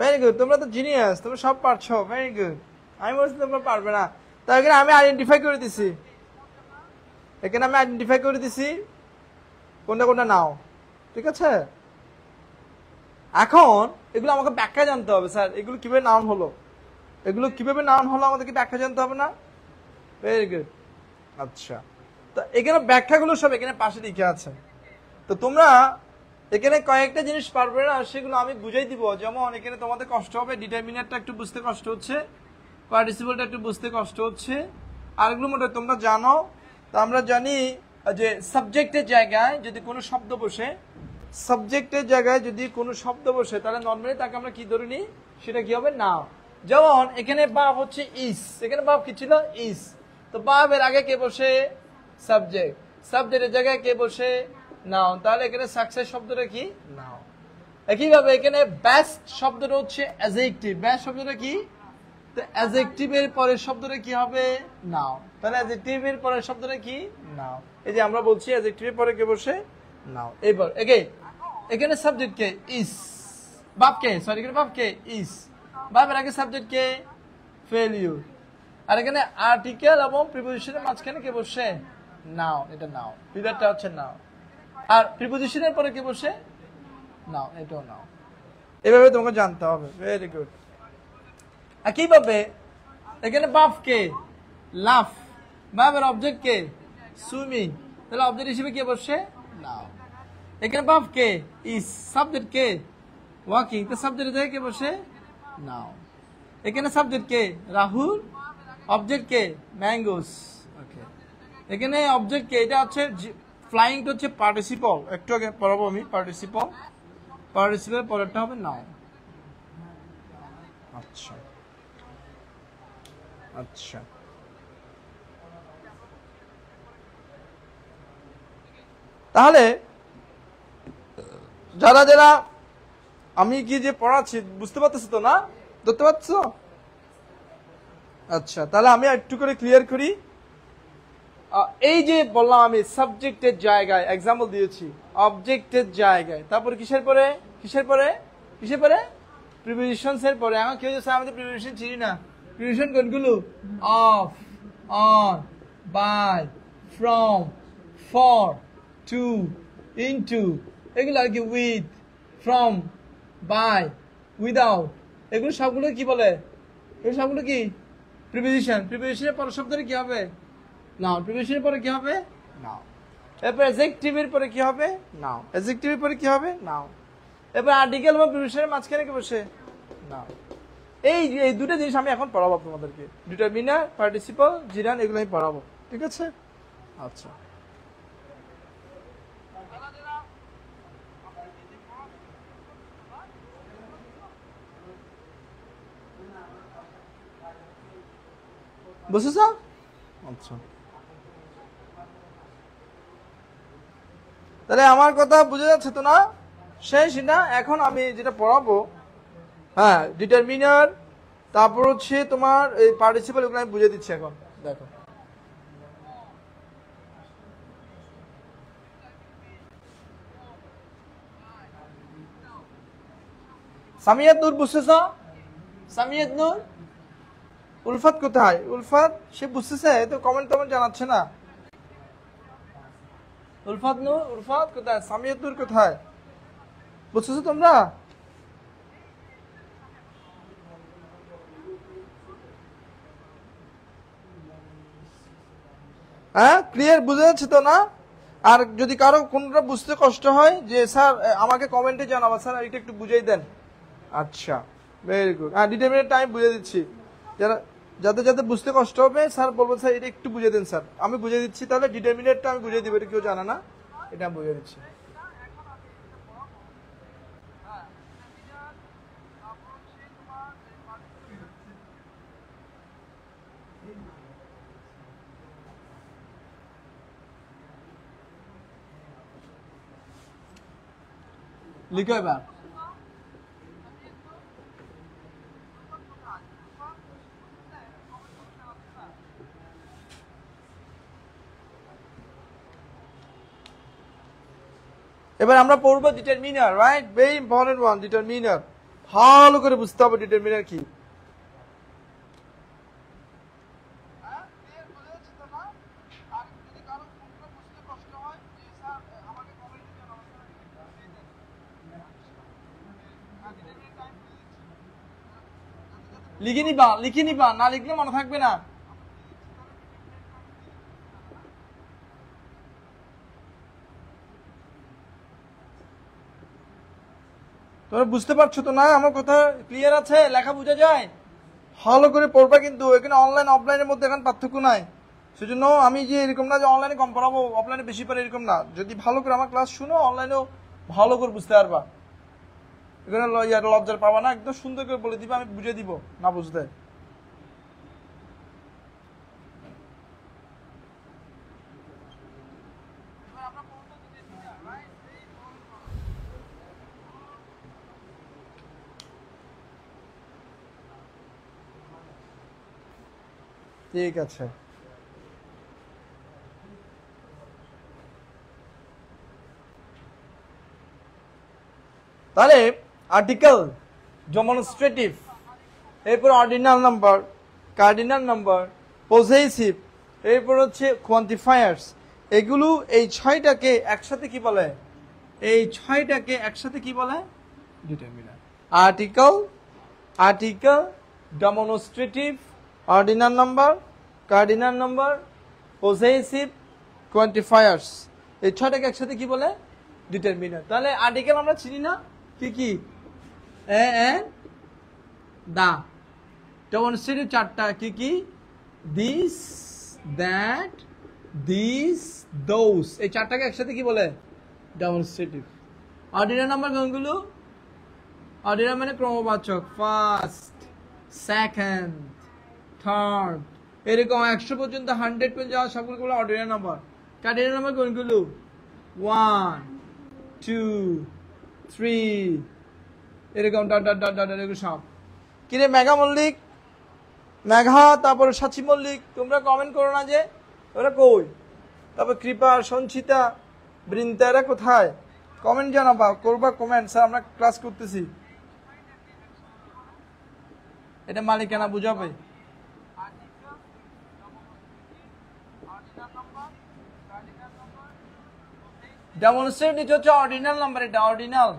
Very good. তোমরা তো জিনিয়াস, তোমরা সব পারছো। Very good. আমি বলছি তোমরা পারবে না। তাই এখানে আমি আইডেন্টিফাই করে দিছি। এখানে আমি আইডেন্টিফাই করে দিছি কোনটা কোনটা নাও, ঠিক আছে? এখন এগুলো আমাকে ব্যাখ্যা জানতে হবে। স্যার এগুলো কিভাবে নাউন হলো, এগুলো কিভাবে নাউন হলো আমাদেরকে ব্যাখ্যা জানতে হবে না? Very good. আচ্ছা, তো এখানে ব্যাখ্যাগুলো সব এখানে পাশে লিখে আছে। তো তোমরা এখানে কয়েকটা জিনিস পারবে না, সেগুলো আমি বুঝাই দিব। যেমন এখানে তোমাদের কষ্ট হবে, ডিটারমিনারটা একটু বুঝতে কষ্ট হচ্ছে, পার্টিসিপলটা একটু বুঝতে কষ্ট হচ্ছে, আর এগুলো মোটে তোমরা জানো। তো আমরা জানি যে সাবজেক্টের জায়গায় যদি কোনো শব্দ বসে, সাবজেক্টের জায়গায় যদি কোনো শব্দ বসে, তাহলে নর্মালি তাকে আমরা কি ধরে নিই? সেটা কি হবে? নাও। যেমন এখানে বাপ হচ্ছে ইস, এখানে বাপ কি ছিল? ইস। তো বাপের আগে কে বসে? সাবজেক্ট। সাবজেক্টের জায়গায় কে বসে? নাউন। তাহলে এখানে সাকসেস শব্দটা কি? নাউন। একইভাবে এখানে বেস্ট শব্দটা হচ্ছে অ্যাডজেক্টিভ। বেস্ট শব্দটা কি? তো অ্যাডজেক্টিভের পরের শব্দটা কি হবে? নাউন। তাহলে অ্যাডজেক্টিভের পরের শব্দটা কি? নাউন। এই যে আমরা বলছি অ্যাডজেক্টিভের পরে কে বসে? নাউন। এবার এখানে সাবজেক্ট কে? ইস। বাপ কে? সরি, এখানে বাপ কে? ইস। বাপের আগে সাবজেক্ট কে? ফেলিউর। আর এখানে আর্টিকেল এবং প্রিপোজিশনের মাঝখানে কে বসে? নাউন। এটা নাউন। পিলারটা হচ্ছে নাউন। আর প্রিপোজিশনের পরে কে বসে? নাউন। এটাও নাউন। এভাবে তোমাকে জানতে হবে। Very good. আর কিভাবে এখানে বাপ কে? লাফ। বাপের অবজেক্ট কে? সুইমিং। তাহলে অবজেক্ট হিসেবে কে বসে? নাউন। এখানে বাপ কে? ইস। সাবজেক্ট কে? ওয়াকিং। তো সাবজেক্টের জায়গায় কে বসে? নাউন। এখানে সাবজেক্ট কে? রাহুল। অবজেক্ট কে? ম্যাঙ্গোস। ওকে। এখানে অবজেক্ট কে? এটা হচ্ছে ফ্লাইং হচ্ছে পার্টিসিপল। একটু আগে পড়াবো আমি পার্টিসিপল। পার্টিসিপলের পরেরটা হবে নাউন। আচ্ছা আচ্ছা, তাহলে যারা যারা আমি কি যে পড়াচ্ছি বুঝতে পারতেছো তো? না ধরতে পারছো? আচ্ছা, তাহলে আমি একটু করে ক্লিয়ার করি। এই যে বললাম আমি সাবজেক্টের জায়গায় এক্সাম্পল দিয়েছি, অবজেক্টের জায়গায়, তারপরে কিসের পরে? কিসের পরে? কিসের পরে? প্রিপোজিশনস এর পরে। এখন কেউ যদি আমাদের প্রিপোজিশন চিনি না, প্রিপোজিশন কোনগুলো? Of, on, by, from, for, to, into, এগুলো আর কি উইথ, ফ্রম, বাই, উইদাউট, এগুলো সবগুলো কি বলে? এগুলো সবগুলো কি? প্রিপোজিশনের পরের শব্দটা কি হবে? নাউন। প্রিপোজিশনের পরে কি হবে? নাউন। এরপর অ্যাডজেক্টিভের পরে কি হবে? নাউন। অ্যাডজেক্টিভের পরে কি হবে? নাউন। এরপর আর্টিকেল বা প্রিপোজিশনের মাঝখানে কি বসে? নাউন। এই দুটো জিনিস আমি এখন পড়াবো তোমাদেরকে। ডিটারমিনার, পার্টিসিপল, জিরান, এগুলো আমি পড়াবো। ঠিক আছে? আচ্ছা। বুঝেছ? আচ্ছা, তাহলে আমার কথা বুঝে যাচ্ছে তো না? শেষ না? এখন আমি যেটা পড়াবো, হ্যাঁ, ডিটারমিনার, তারপর হচ্ছে তোমার এই পার্টিসিপল, এগুলো আমি বুঝে দিচ্ছি এখন। দেখো, সামিয়াত নূর বুঝতেছ? সামিয়াত নূর, উলফাত কোথায়? উলফাত সে বুঝতেছে তো, কমেন্ট জানাচ্ছে না। উলফাত নূর, উলফাত কোথায়? সামিয়াত নূর কোথায়? বুঝতেছো তোমরা? হ্যাঁ, ক্লিয়ার বুঝে যাচ্ছে তো না? আর যদি কারো কোনটা বুঝতে কষ্ট হয়, যে স্যার আমাকে কমেন্টে জানাবো, স্যার এটা একটু বুঝিয়ে দেন। আচ্ছা, ভেরি গুড। হ্যাঁ, ডিটারমিনেট টাইম বুঝে দিচ্ছি। যারা যাতে বুঝতে কষ্ট হবে, স্যার বলবো স্যার এটা একটু বুঝিয়ে দেন স্যার। আমি বুঝিয়ে দিচ্ছি। তাহলে ডিটারমিনেটটা আমি বুঝিয়ে দিব, এটা কেউ জানে না, এটা আমি বুঝিয়ে দিচ্ছি। লিখো এবার। এবার আমরা পড়বো determiner, right? Very important one, determiner. ভালো করে বুঝতে হবে ডিটারমিনার কি। লিখে নিবা, না লিখলে মনে থাকবে না। তোমরা বুঝতে পারছো তো না? আমার কথা ক্লিয়ার আছে? লেখা বোঝা যায়? ভালো করে পড়বা কিন্তু। এখানে অনলাইন অফলাইনের মধ্যে এখন পার্থক্য নাই। সেজন্য আমি যে এরকম না যে অনলাইনে কম পড়াবো, অফলাইনে বেশি পারে, এরকম না। যদি ভালো করে আমার ক্লাস শুনো, অনলাইনেও ভালো করে বুঝতে পারবা। এখানে লজ্জার পাবা না, একদম সুন্দর করে বলে দিবা, আমি বুঝে দিব না বুঝতে। ঠিক আছে, তাহলে আর্টিকেল, ডেমনস্ট্রেটিভ, এরপর ordinal number, cardinal number, possessive, এরপর হচ্ছে কোয়ান্টিফায়ার্স, এগুলো এই ছয়টাকে একসাথে কি বলে? এই ছয়টাকে একসাথে কি বলে? Determiner. Article, demonstrative, ordinal number, cardinal number, possessive, quantifiers, এই ছয়টাকে একসাথে কি বলে? ডিটারমিনার। তাহলে আর্টিকেল আমরা চিনি না, কি কি? দা। ডেমনস্ট্রেটিভ চারটা, কি কি? দিস, দ্যাট, দিস, দোস, এই চারটাকে একসাথে কি বলে? ডেমনস্ট্রেটিভ। অর্ডিনাল নাম্বার কোনগুলো? অর্ডিনাল মানে ক্রমবাচক, ফার্স্ট, সেকেন্ড, থার্ড, এরকম 100 পর্যন্ত, 100 পর্যন্ত যাওয়া সবগুলো অর্ডিনাল নাম্বার। কার্ডিনাল নাম্বার কোনগুলো? 1, 2, 3, এরকম ডট ডট ডট ডট, এরকম সব। কিরে মেঘা মল্লিক, মেঘা, তারপরে সাচি মল্লিক, তোমরা কমেন্ট করো না যে? ওরা কই? তারপর কৃপা, সঞ্চিতা, বৃন্দা, এরা কোথায়? কমেন্ট জানাবা, করবা কমেন্ট, স্যার আমরা ক্লাস করতেছি। এটা মালিকানা বুঝাবে। ডেমনস্ট্রেটিভ হচ্ছে অর্ডিনাল নাম্বার, এটা অর্ডিনাল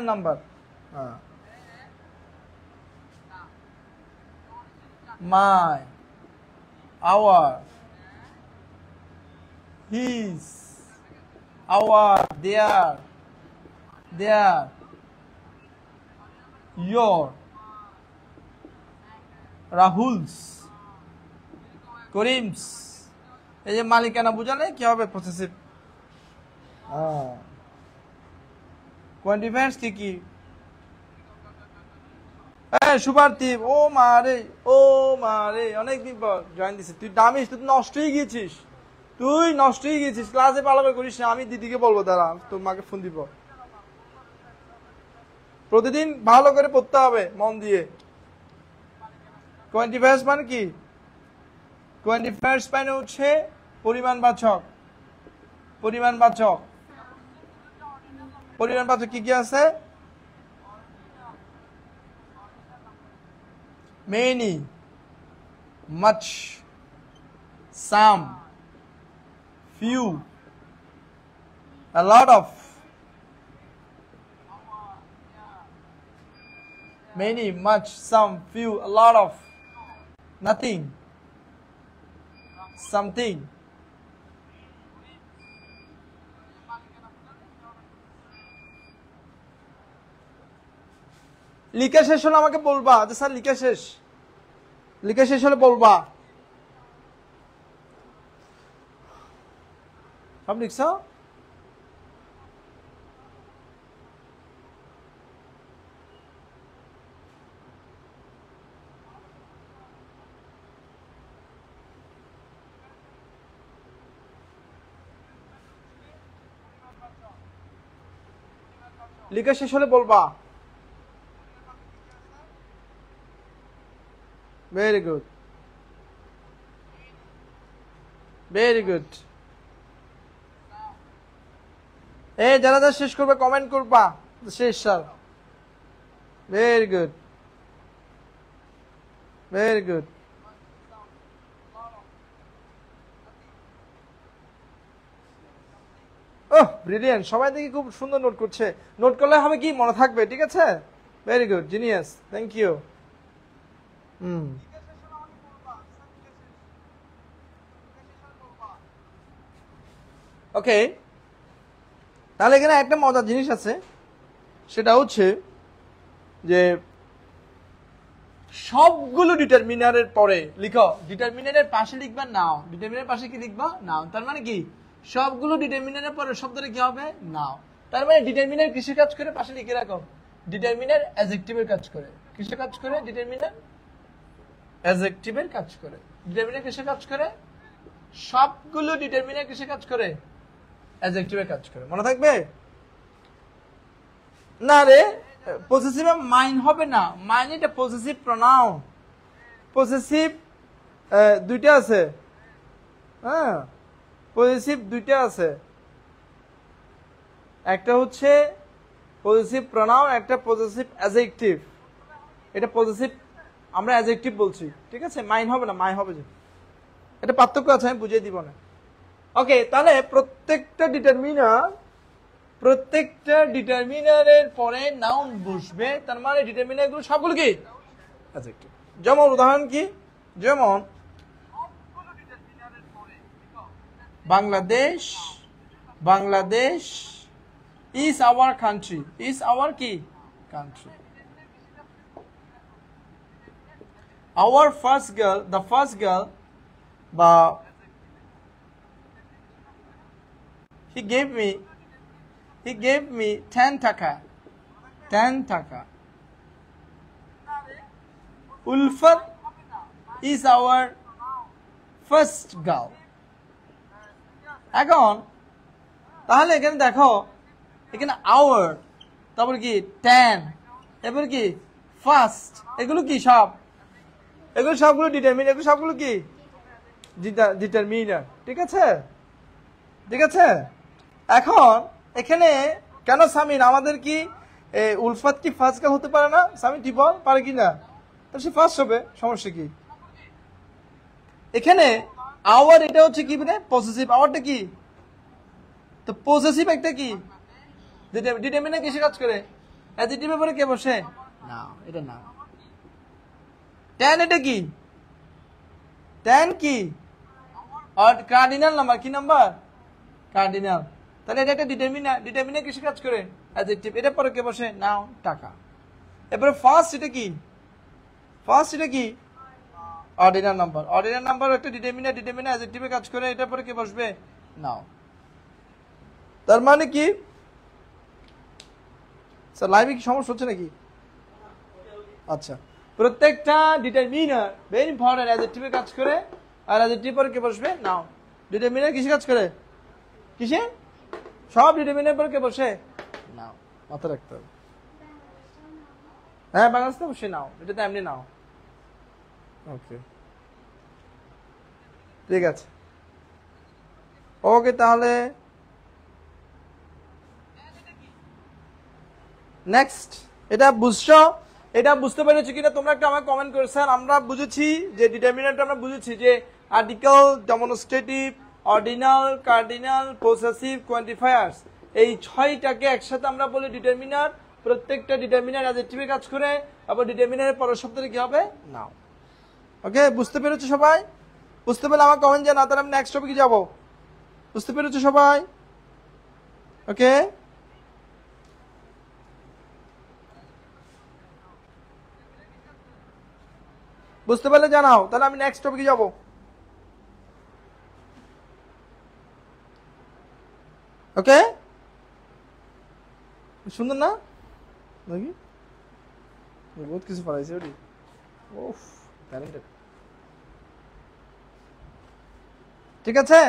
নাম্বার। হ্যাঁ, my, our, his, our, their, your, Rahul's, Karim's. এই যে মালিকানা বোঝালে কি হবে? পসেসিভ। কোয়ান্টিফায়ার্স কি কি? শুভার্থী, ও মারে অনেকদিন পর জয়েন দিছিস। তুই দামিস, তুই নষ্ট হয়ে গিয়েছিস, ক্লাসে ভালো করে করিস না। আমি দিদিকে বলবো, দাঁড়া, তোর মাকে ফোন দিব। প্রতিদিন ভালো করে পড়তে হবে মন দিয়ে। কোয়ান্টিফায়ার্স মানে কি? কোয়ান্টিফায়ার্স মানে হচ্ছে পরিমাণবাচক। পরিমাণবাচক কি কি আছে? many, much, some, few, a lot of, many, much, some, few, a lot of, nothing, something. লিখা শেষ হলে আমাকে বলবা যে স্যার লিখা শেষ হলে বলবা। সব লিখছ? লিখা শেষ হলে বলবা। Very good. এই যারা শেষ করবে কমেন্ট করবা শেষ sir. Very good. Oh brilliant, সবাই দেখি খুব সুন্দর নোট করছে। নোট করলে হবে কি, মনে থাকবে। ঠিক আছে, very good, genius, thank you. Okay, তাহলে এখানে একটা মজার জিনিস আছে, সেটা হচ্ছে যে সবগুলো ডিটারমিনারের পরে লিখো, ডিটারমিনারের পাশে লিখবা নাও। ডিটারমিনারের পাশে কি লিখবা? নাও। তার মানে কি, সবগুলো ডিটারমিনারের পরে শব্দটা কি হবে? নাও। তার মানে ডিটারমিনার কিসের কাজ করে? পাশে লিখে রাখো, ডিটারমিনার অ্যাডজেক্টিভের কাজ করে। কিসের কাজ করে? ডিটারমিনার অ্যাডজেক্টিভের কাজ করে। ডিটারমিনার কিসের কাজ করে? সবগুলো ডিটারমিনার কিসের কাজ করে? অ্যাডজেক্টিভের কাজ করে। মনে থাকবে? না রে, পজেসিভে মাইন হবে না। মাইন এটা পজেসিভ প্রনাউন। পজেসিভ দুইটা আছে। হ্যাঁ, পজেসিভ দুইটা আছে। একটা হচ্ছে পজেসিভ প্রনাউন, একটা পজেসিভ অ্যাডজেক্টিভ। এটা পজেসিভ, আমরা অ্যাডজেক্টিভ বলছি। ঠিক আছে, মাইন হবে না, মাই হবে যে। এটা পার্থক্য আছে, আমি বুঝিয়ে দিব না। ওকে, তাহলে প্রত্যেকটা ডিটারমিনারের পরে নাউন বসবে। তার মানে ডিটারমিনার গুলো সবগুলো কি? অ্যাডজেক্টিভ। যেমন উদাহরণ কি? যেমন Bangladesh is our country. Is our কি? Country. Our first girl, the first girl, he gave me 10 taka. 10 taka. Ulfat is our first girl. এখন তাহলে এখানে দেখো, এখানে our, তারপর কি 10, এরপর কি ফার্স্ট, এগুলো কি সব? এগুলো সবগুলো ডিটারমিনার। এগুলো সবগুলো কি? ডিটারমিনার। ঠিক আছে, ঠিক আছে। এখন এখানে কেন সামিন, আমাদের কি উলফাত কি ফার্স্ট গার্ল হতে পারে না? সামিন ঠিক বল, পারে কি না? তাহলে সে ফার্স্ট হবে, সমস্যা কি? এখানে আওয়ার, এটা হচ্ছে কি মানে পসেসিভ। আওয়ারটা কি? তো পসেসিভ একটা কি ডিটারমিনার কিসে কাজ করে? অ্যাডজেক্টিভের পরে কে বসে? না, এটা না। 10 এটা কি? 10 কি আর কার্ডিনাল নাম্বার, কি নাম্বার? কার্ডিনাল। তাহলে এটা একটা ডিটারমিনার। ডিটারমিনার কিসে কাজ করে? অ্যাডজেক্টিভ। এটা পরে কে বসে? নাউন, টাকা। এরপরে ফার্স্ট, এটা কি? ফার্স্ট এটা কি? Ordinal number. অর্ডিনাল নাম্বার একটা ডিটারমিনার। ডিটারমিনার অ্যাডজেক্টিভে কাজ করে, এটা পরে কে বসবে? নাউন। তার মানে কি স্যার লাইভে কি সমস্যা হচ্ছে নাকি? আচ্ছা, প্রত্যেকটা ডিটারমিনার ভেরি ইম্পর্টেন্ট, অ্যাডজেক্টিভে কাজ করে, আর অ্যাডজেক্টিভ পরে কে বসবে? নাউন। ডিটারমিনার কিসে কাজ করে? কিসে? সব ডিটারমিনার পরে কে বসে? নাউন। মাথায় রাখতে হবে। হ্যাঁ, বাংলাদেশে অবশ্যই নাও, এটা তো এমনি নাও। ওকে, ঠিক আছে। ওকে, তাহলে নেক্সট। এটা বুঝছো? এটা বুঝতে পেরেছো কিনা তোমরা একটা আমাকে কমেন্ট করে। স্যার আমরা বুঝেছি যে ডিটারমিনারটা আমরা বুঝেছি যে article, demonstrative, ordinal, cardinal, possessive, quantifiers, এই 6টাকে একসাথে আমরা বলি ডিটারমিনার। প্রত্যেকটা ডিটারমিনার অ্যাডজেক্টিভে কাজ করে, আবার ডিটারমিনারের পরের শব্দটা কি হবে? নাও। ওকে, বুঝতে পেরেছো সবাই? বুঝতে পেরে আমার কমেন্ট জানা, তাহলে আমি নেক্সট টপিকে যাব। বুঝতে পেরেছো সবাই? ওকে, বুঝতে পারলে জানাও, তাহলে আমি নেক্সট টপিকে যাব। ওকে, সুন্দর না নাকি? বহুত কিছু পড়াইছে ওটি। ওফ, ট্যালেন্টেড। ঠিক আছে।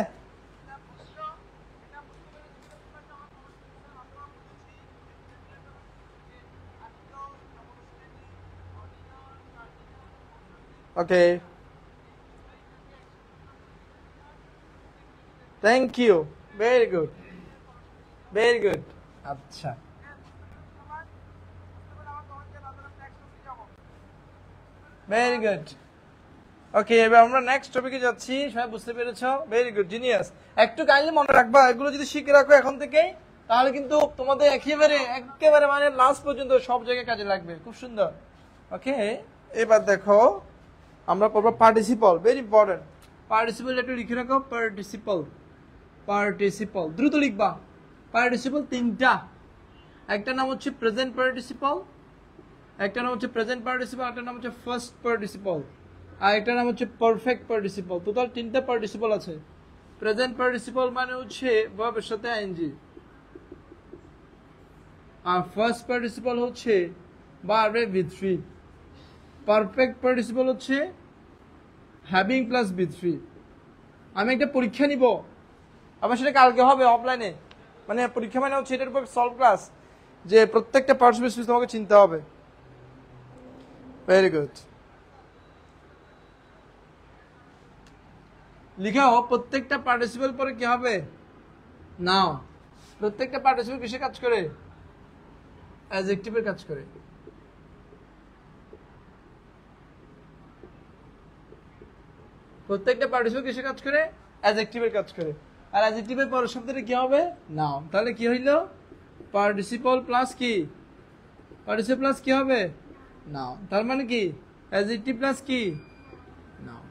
Okay, thank you, very good, very good. আচ্ছা, ভেরি গুড। ওকে, এবার আমরা নেক্সট টপিকে যাচ্ছি। সবাই বুঝতে পেরেছো? Very good, genius. একটু কাইন্ডলি মনে রাখবা, এগুলো যদি শিখে রাখো এখন থেকেই, তাহলে কিন্তু তোমাদের একেবারে মানে লাস্ট পর্যন্ত সব জায়গায় কাজে লাগবে। খুব সুন্দর। ওকে, এবার দেখো আমরা পড়বো পার্টিসিপল। Very important. পার্টিসিপল একটু লিখে রাখো। পার্টিসিপল, পার্টিসিপল দ্রুত লিখবা। পার্টিসিপল তিনটা। একটা নাম হচ্ছে প্রেজেন্ট পার্টিসিপল, একটা নাম হচ্ছে প্রেজেন্ট পার্টিসিপল, একটা নাম হচ্ছে ফার্স্ট পার্টিসিপল, আর একটা নাম হচ্ছে পারফেক্ট পার্টিসিপল। টোটাল 3টা পার্টিসিপল আছে। প্রেজেন্ট পার্টিসিপল মানে হচ্ছে ভার্বের সাথে আইএনজি, আর ফার্স্ট পার্টিসিপল হচ্ছে ভার্বের V3, পারফেক্ট পার্টিসিপল হচ্ছে হ্যাভিং প্লাস V3। আমি একটা পরীক্ষা নিব, আবার সেটা কালকে হবে অফলাইনে, মানে পরীক্ষা মানে হচ্ছে এটার উপর সলভ ক্লাস, যে প্রত্যেকটা পার্টিসিপল তোমাকে চিনতে হবে। Very good. লিখাও প্রত্যেকটা পার্টিসিপল পরে কি হবে? নাও। প্রত্যেকটা পার্টিসিপল কিসে কাজ করে? অ্যাডজেক্টিভের কাজ করে। প্রত্যেকটা পার্টিসিপল কিসে কাজ করে? অ্যাডজেক্টিভের কাজ করে। আর অ্যাডজেক্টিভের পরের শব্দটা কি হবে? নাউন। তাহলে কি হইল? পার্টিসিপল প্লাস কি? পার্টিসিপল প্লাস কি হবে? নাউন। তার মানে কি? অ্যাডজেক্টিভ প্লাস কি? নাউন।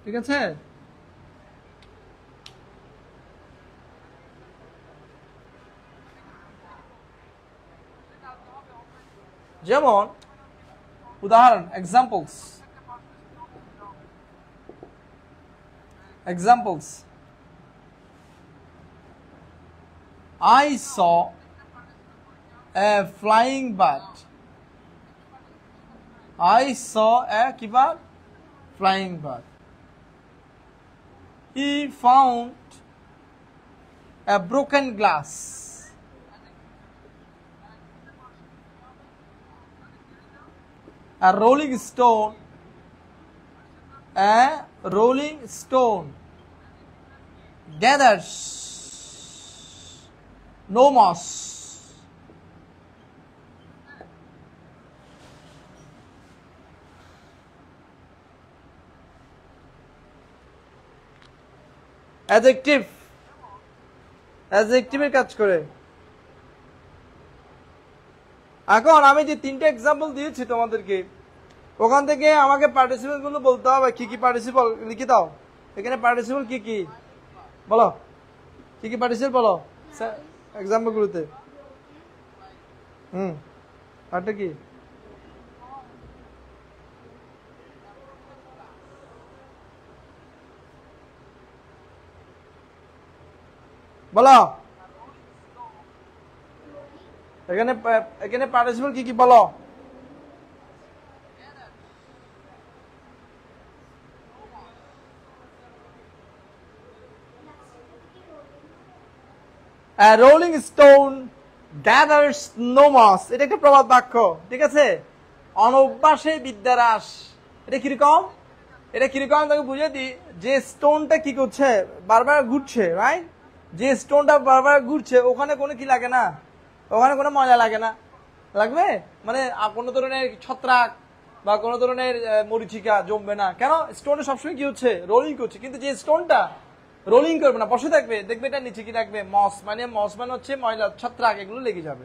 ঠিক আছে? যেমন উদাহরণ, examples. Examples. I saw a flying bird. I saw a কি bird? Flying bird. He found a broken glass. A rolling stone. A rolling stone gathers no moss. Adjective, adjective এর কাজ করে। এখন আমি যে তিনটা এক্সাম্পল দিয়েছি তোমাদেরকে, ওখান থেকে আমাকে পার্টিসিপল গুলো বলতে হবে। কি কি পার্টিসিপল লিখে দাও। এখানে পার্টিসিপল কি কি বলো, কি কি পার্টিসিপল বলো এক্সাম্পল গুলোতে। আরটা কি বলো, এখানে এখানে পার্টিসিপল কি কি বলো। Rolling stone gathers no moss, এটা একটা প্রবাদ বাক্য, ঠিক আছে। অনভ্যাসে বিদ্যারাস, এটা কিরকম, এটা কিরকম তাকে বুঝে দিই। যে স্টোনটা কি করছে, বারবার ঘুরছে, রাইট, যে স্টোনটা বারবার ঘুরছে ওখানে কোনো কি লাগে না, ওখানে কোনো মজা লাগে না, লাগবে মানে কোনো ধরনের ছত্রাক বা কোনো ধরনের মরিচিকা জমবে না। কেন, স্টোনটা সবসময় কি হচ্ছে, রোলিং করছে। কিন্তু যে স্টোনটা রোলিং করবে না, বসে থাকবে, দেখবে এটা নিচে কি রাখবে, মস মানে হচ্ছে ময়লা, ছত্রাক, এগুলো লেগে যাবে।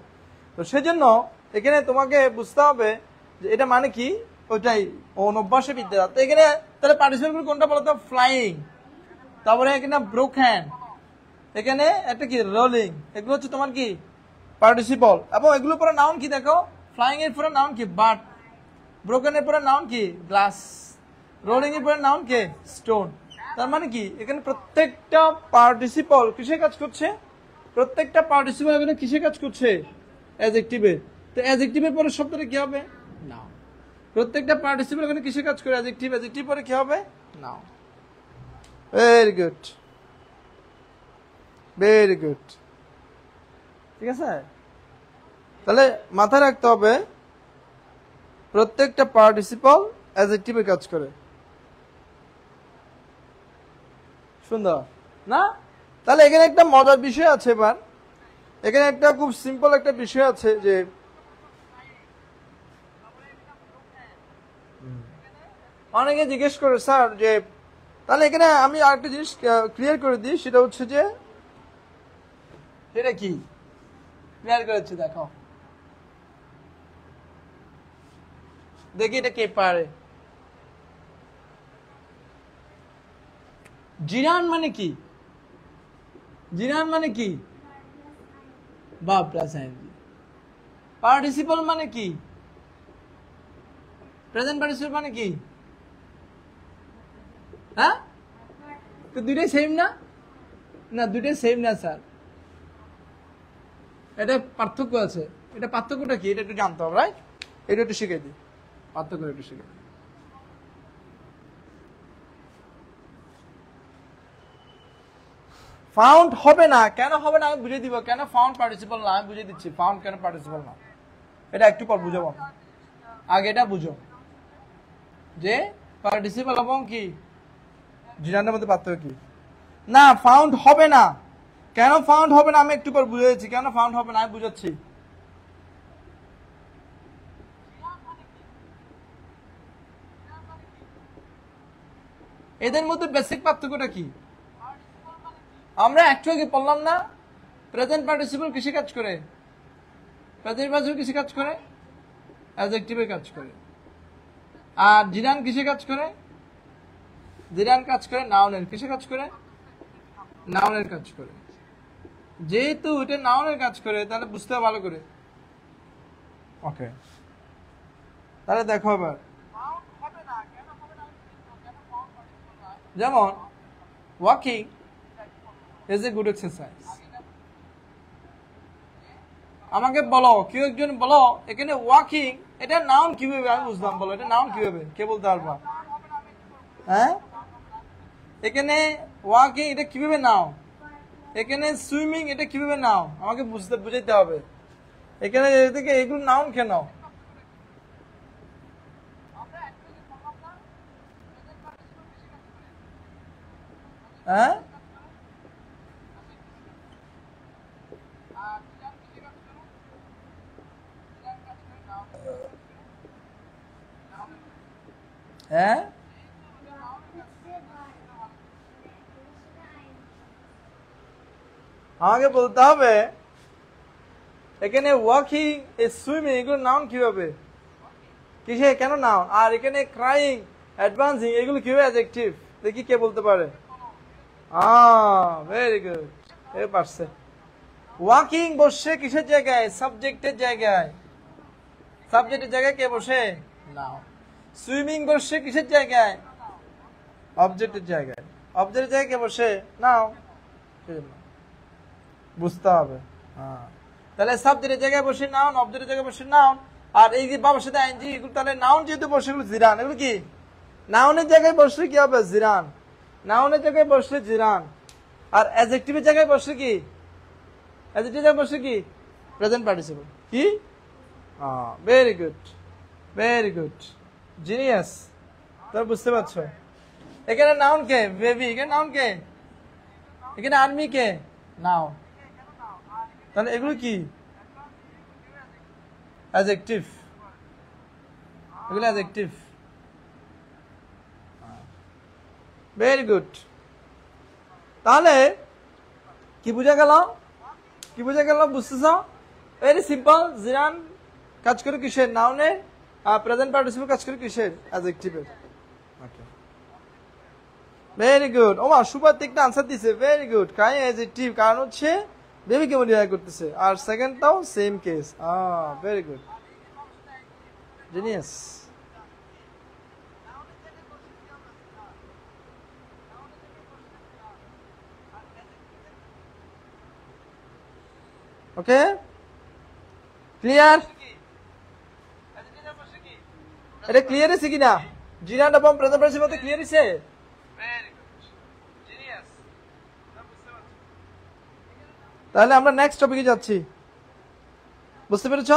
তো সেজন্য এখানে তোমাকে বুঝতে হবে যে এটা মানে কি, ওইটাই অনভ্যাসে বিদ্যা। তো এখানে তাহলে পার্টিসিপল গুলো কোনটা বলতো, ফ্লাইং, তারপরে এখানে ব্রোকেন, এখানে একটা কি রোলিং, এগুলো হচ্ছে তোমার কি পার্টিসিপল। এবং এগুলো পরে নাউন কি দেখো, ফ্লাইং এর পরে নাউন কি বার্ড, ব্রোকেন এর পরে নাউন কি গ্লাস, রোলিং এর পরে নাউন কি স্টোন। তার মানে কি এখানে প্রত্যেকটা পার্টিসিপল কিসে কাজ করছে, প্রত্যেকটা পার্টিসিপল এখানে কিসে কাজ করছে, অ্যাডজেক্টিভে। তো অ্যাডজেক্টিভের পরে শব্দটা কি হবে, নাউন। প্রত্যেকটা পার্টিসিপল এখানে কিসে কাজ করে, অ্যাডজেক্টিভ, অ্যাডজেক্টিভ পরে কি হবে, noun. Very good, very good, ঠিক আছে। তাহলে মাথায় রাখতে হবে প্রত্যেকটা পার্টিসিপল অ্যাডজেক্টিভে কাজ করে। সুন্দর না? তাহলে এখানে একটা মজার বিষয় আছে। এবার এখানে একটা খুব সিম্পল একটা বিষয় আছে যে অনেকে জিজ্ঞেস করে স্যার যে, তাহলে এখানে আমি আরেকটা জিনিস ক্লিয়ার করে দিই, সেটা হচ্ছে যে এটা কি ক্লিয়ার করেছি, দেখো দেখি এটা কে পারে। জিরান মানে কি, জিরান মানে কি, বা প্লাস আইএনজি। পার্টিসিপল মানে কি, প্রেজেন্ট পার্টিসিপল মানে কি, হ্যাঁ, তো দুইটাই সেম না, না দুইটাই সেম না স্যার, এটা পার্থক্য আছে। এটা পার্থক্যটা কি, এটা একটু জানতে হবে, রাইট? এটা একটু শিখে দিই, পার্থক্য একটু শিখে দিই। ফাউন্ড হবে না, কেন হবে না আমি বুঝিয়ে দিব। কেন ফাউন্ড পার্টিসিপল না আমি বুঝিয়ে দিচ্ছি, ফাউন্ড কেন পার্টিসিপল না এটা একটু পর বুঝাবো। আগে এটা বুঝো যে পার্টিসিপল এবং কি জিরানের মধ্যে পার্থক্য কি। না ফাউন্ড হবে না, কেন ফাউন্ড হবে না আমি একটু পর বুঝিয়েছি। কেন ফাউন্ড হবে না আমি বুঝাচ্ছি। এদের মধ্যে বেসিক পার্থক্যটা কি আমরা একটু আগে বললাম না, প্রেজেন্ট পার্টিসিপল কিসে কাজ করে, প্রেজেন্ট পার্টিসিপল কিসে কাজ করে, অ্যাডজেক্টিভে কাজ করে। আর জিরান কিসে কাজ করে, জিরান কাজ করে নাউনের, কিসে কাজ করে, নাউনের কাজ করে। যেহেতু এটা নাউনের কাজ করে তাহলে বুঝতে হবে ভালো করে। ওকে, তাহলে দেখো এবার যেমন walking is a good exercise. আমাকে বলো, কেউ একজন বলো এখানে ওয়াকিং এটা নাউন কিভাবে আমি বুঝলাম, বলো এটা নাউন কিভাবে, কে বলতে পারবা? হ্যাঁ, এখানে ওয়াকিং এটা কিভাবে নাও, এখানে সুইমিং এটা কিভাবে নাও, আমাকে বুঝাইতে হবে। এখানে এদিকে এগুলো নাউন কেন? হ্যাঁ, হ্যাঁ, আমাকে বলতে হবে এখানে ওয়াকিং সুইমিং এগুলো নাউন কিভাবে কিসে কেন নাউন আর এখানে ক্রাইং অ্যাডভান্সিং এগুলো কিভাবে অ্যাডজেক্টিভ দেখি কে বলতে পারে ভেরি গুড এ পারছে ওয়াকিং বসে কিসের জায়গায় সাবজেক্টের জায়গায় কে বসে নাউন সুইমিং বসে কিসের জায়গায় অবজেক্টের জায়গায় কে বসে নাউন বুঝতে হবে তাহলে সাবজেক্টের জায়গায় বসে নাউন অবজেক্টের জায়গায় বসে নাউন আর এই যে বাবার সাথে আইনজি এগুলো তাহলে নাউন যেহেতু বসে এগুলো জিরান এগুলো কি নাউনের জায়গায় বসলে কি হবে জিরান নাউনের জায়গায় বসলে জিরান আর অ্যাডজেক্টিভের জায়গায় বসলে কি অ্যাডজেক্টিভের জায়গায় বসলে কি প্রেজেন্ট পার্টিসিপল কি ভেরি গুড জিনিয়াস তোমরা বুঝতে পারছো এখানে নাউন কে বেবি এখানে নাউন কে এখানে আর্মি কে নাউন তাহলে এগুলো কি অ্যাডজেক্টিভ এগুলো অ্যাডজেক্টিভ ভেরি গুড তাহলে কি বুঝা গেল বুঝতেছ ভেরি সিম্পল জিরান কাজ করে কিসের নাউনের আর প্রেজেন্ট পার্টিসিপল কাজ করে কিসের অ্যাডজেক্টিভের ওকে ভেরি গুড ওমা সুপার একটা আনসার দিছে ভেরি গুড কাই অ্যাডজেক্টিভ কারণ হচ্ছে বেবি কে মডিফাই করতেছে আর সেকেন্ডটাও same case very good genius okay clear এটা ক্লিয়ার আছে কিনা জিরান এবং প্রেজেন্ট পার্টিসিপল মধ্যে ক্লিয়ার আছে তাহলে আমরা নেক্সট টপিকে যাচ্ছি বুঝতে পেরেছ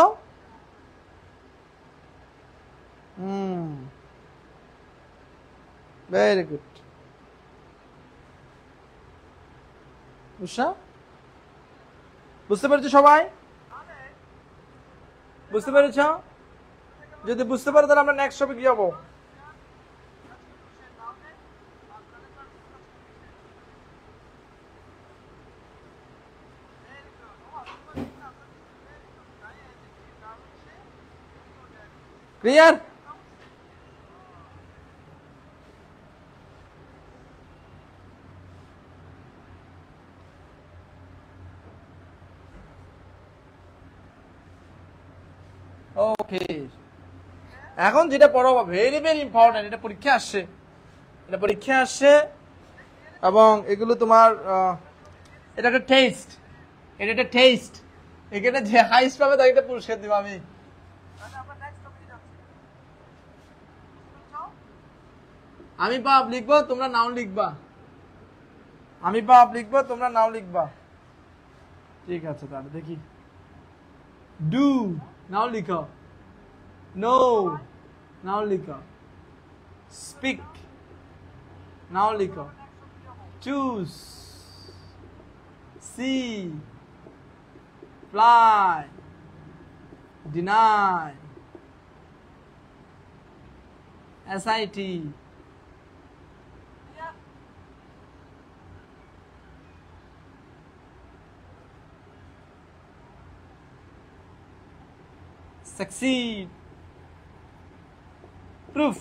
ভেরি গুড বুঝতে পেরেছো সবাই বুঝতে পেরেছ যদি বুঝতে পারো তাহলে আমরা নেক্সট টপিকে যাবো ক্লিয়ার ওকে এখন যেটা পড়াবো ভেরি ইম্পর্টেন্ট এটা পরীক্ষা আসছে এবং এগুলো তোমার এটা একটা টেস্ট এখানে যে হাইস্ট পাবে তাকে একটা পুরস্কার দিব আমি বাপ লিখবো তোমরা নাউন লিখবা ঠিক আছে তাহলে দেখি ডু নাউন লিখো নো নাউন লিখো স্পিক নাউন লিখো choose see fly deny SIT succeed proof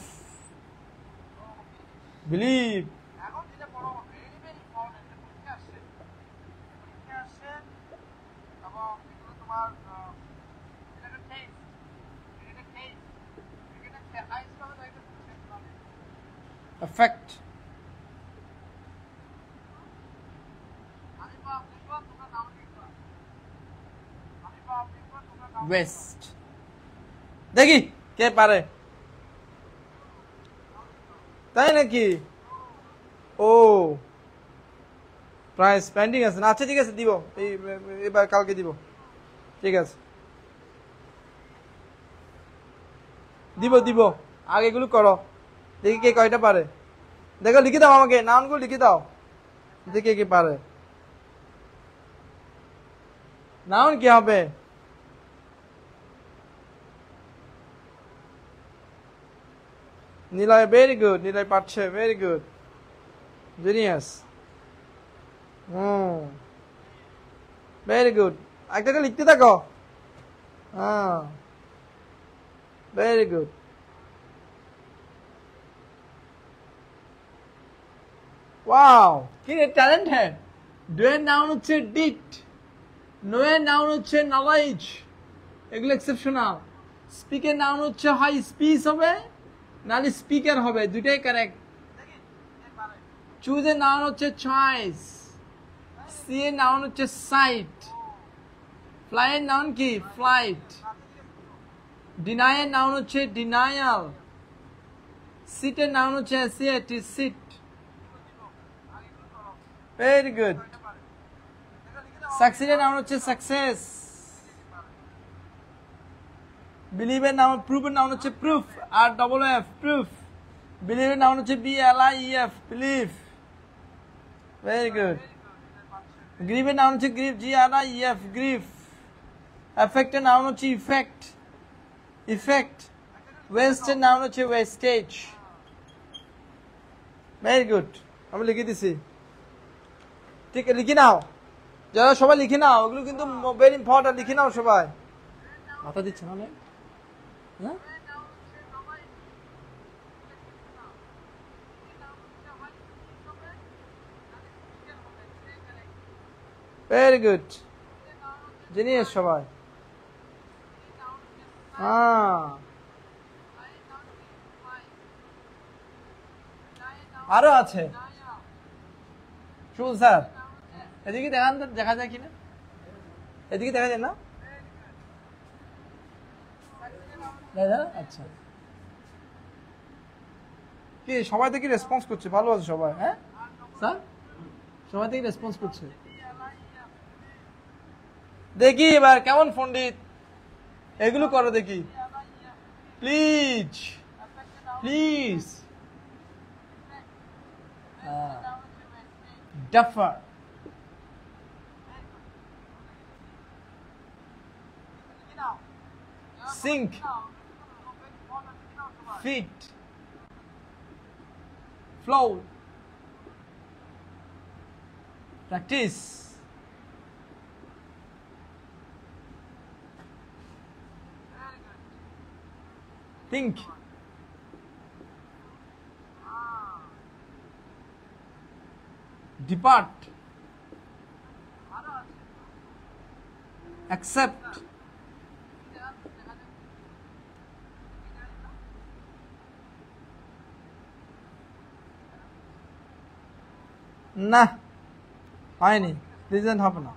believe এখন যেটা পড়াবো ভেরি ইম্পর্টেন্ট এটা পরীক্ষা আসছে এবং এগুলো তোমার এটা একটা টেস্ট এটা হাইস্ট পাবে তাই একটা effect west দেখি কে পারে তাই নাকি ও প্রাইস পেন্ডিং আছে না আচ্ছা ঠিক আছে দিব এবার কালকে দিব ঠিক আছে দিব আগে এগুলো করো দেখি কে কয়টা পারে দেখো লিখে দাও আমাকে নামগুলো লিখে দাও দেখি কে পারে নাউন কি হবে নিলয় ভেরি গুড নিলয় পারছে very good genius very good একটা লিখতে থাকো ভেরি গুড। ওয়াও, কি ট্যালেন্টেড। ডু এর নাউন হচ্ছে ডিট, নো এর নাউন হচ্ছে নলেজ, এগুলো এক্সেপশনাল। স্পিকের নাউন হচ্ছে হয় স্পিচ হবে নাহলে স্পিকার হবে, দুটাই কারেক্ট। চুজ এর নাউন হচ্ছে চয়েস, সি এর নাউন হচ্ছে সাইট, ফ্লাই এর নাউন কি ফ্লাইট, ডিনাই এর নাউন হচ্ছে ডিনায়াল, সিট এর নাউন হচ্ছে seat, seat. Very good. Succeed এর নাউন হচ্ছে সাকসেস, বিলিভ এর নাউন, প্রুফ এর নাউন হচ্ছে প্রুফ, আর ডবল এফ প্রুফ। বিলিভ এর নাউন হচ্ছে BLIEF believe. Very good. Grieve এর নাউন হচ্ছে গ্রিফ, GRIEF গ্রিফ। এফেক্ট এর নাউন হচ্ছে ইফেক্ট, ইফেক্ট। ওয়েস্ট এর নাউন হচ্ছে ওয়েস্টেজ। ভেরি গুড, আমি লিখে দিছি। ঠিক আছে, লিখে নাও যারা, সবাই লিখে নাও, ওগুলো কিন্তু ভেরি ইম্পর্টেন্ট, লিখে নাও সবাই। মাথা দিচ্ছে না? হ্যাঁ, ভেরি গুড, জিনিয়াস সবাই। আরো আছে শুনুন স্যার, এদিকে দেখান, দেখা যায় কিনা, এদিকে দেখা যায় না? আচ্ছা, কি সবাই থেকে রেসপন্স করছে? ভালো আছে সবাই? হ্যাঁ স্যার, সবাই থেকে রেসপন্স করছে। দেখি এবার কেমন পণ্ডিত, এগুলো করো দেখি please, please. Duffer, sink, fit, flow, practice, think, depart, accept, না হয়নি, রিজন হবে না।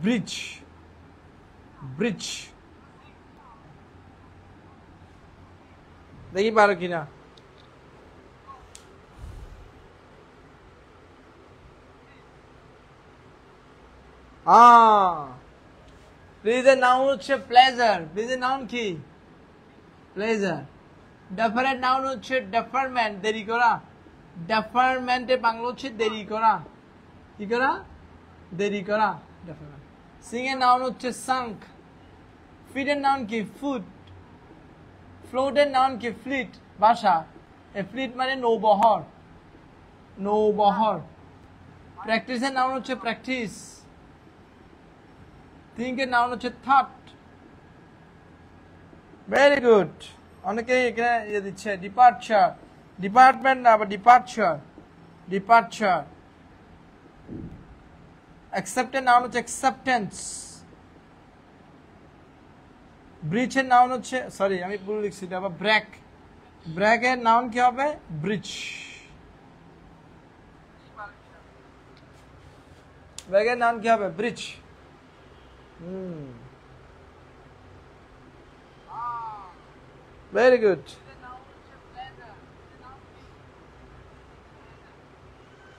ব্রিজ, ব্রিজ, দেখি পারো কিনা। ব্রিজের নাউন হচ্ছে প্লেজার, ব্রিজের নাউন কি প্লেজার। ডেফারেন্ট নাউন হচ্ছে ডেফারমেন্ট, দেরি করা। ডেফারমেন্টের বাংলা হচ্ছে দেরি করা, কি করা? দেরি করা, ডেফারমেন্ট। সিং এর নাউন হচ্ছে সাঙ্ক। ফিটের নাউন কি ফুট। ফ্লোটের নাউন কি ফ্লিট, ভাষা। ফ্লিট মানে নৌবহর, নৌবহর। প্র্যাকটিসের নাউন হচ্ছে প্র্যাকটিস। থিঙ্কের নাউন হচ্ছে থট। ভেরি গুড, অনেকে এখানে ইয়ে দিচ্ছে ডিপার্চার, ডিপার্টমেন্ট না, আবার ডিপার্চার, ডিপার্চার। অ্যাকসেপ্টের নাউন হচ্ছে অ্যাকসেপ্টেন্স। ব্রিজের নাউন হচ্ছে, সরি আমি ভুল লিখছি, এটা আবার ব্রেক। ব্রেকের নাউন কি হবে? ব্রিজ। ব্রেকের নাউন কি হবে? ব্রিজ। Very good.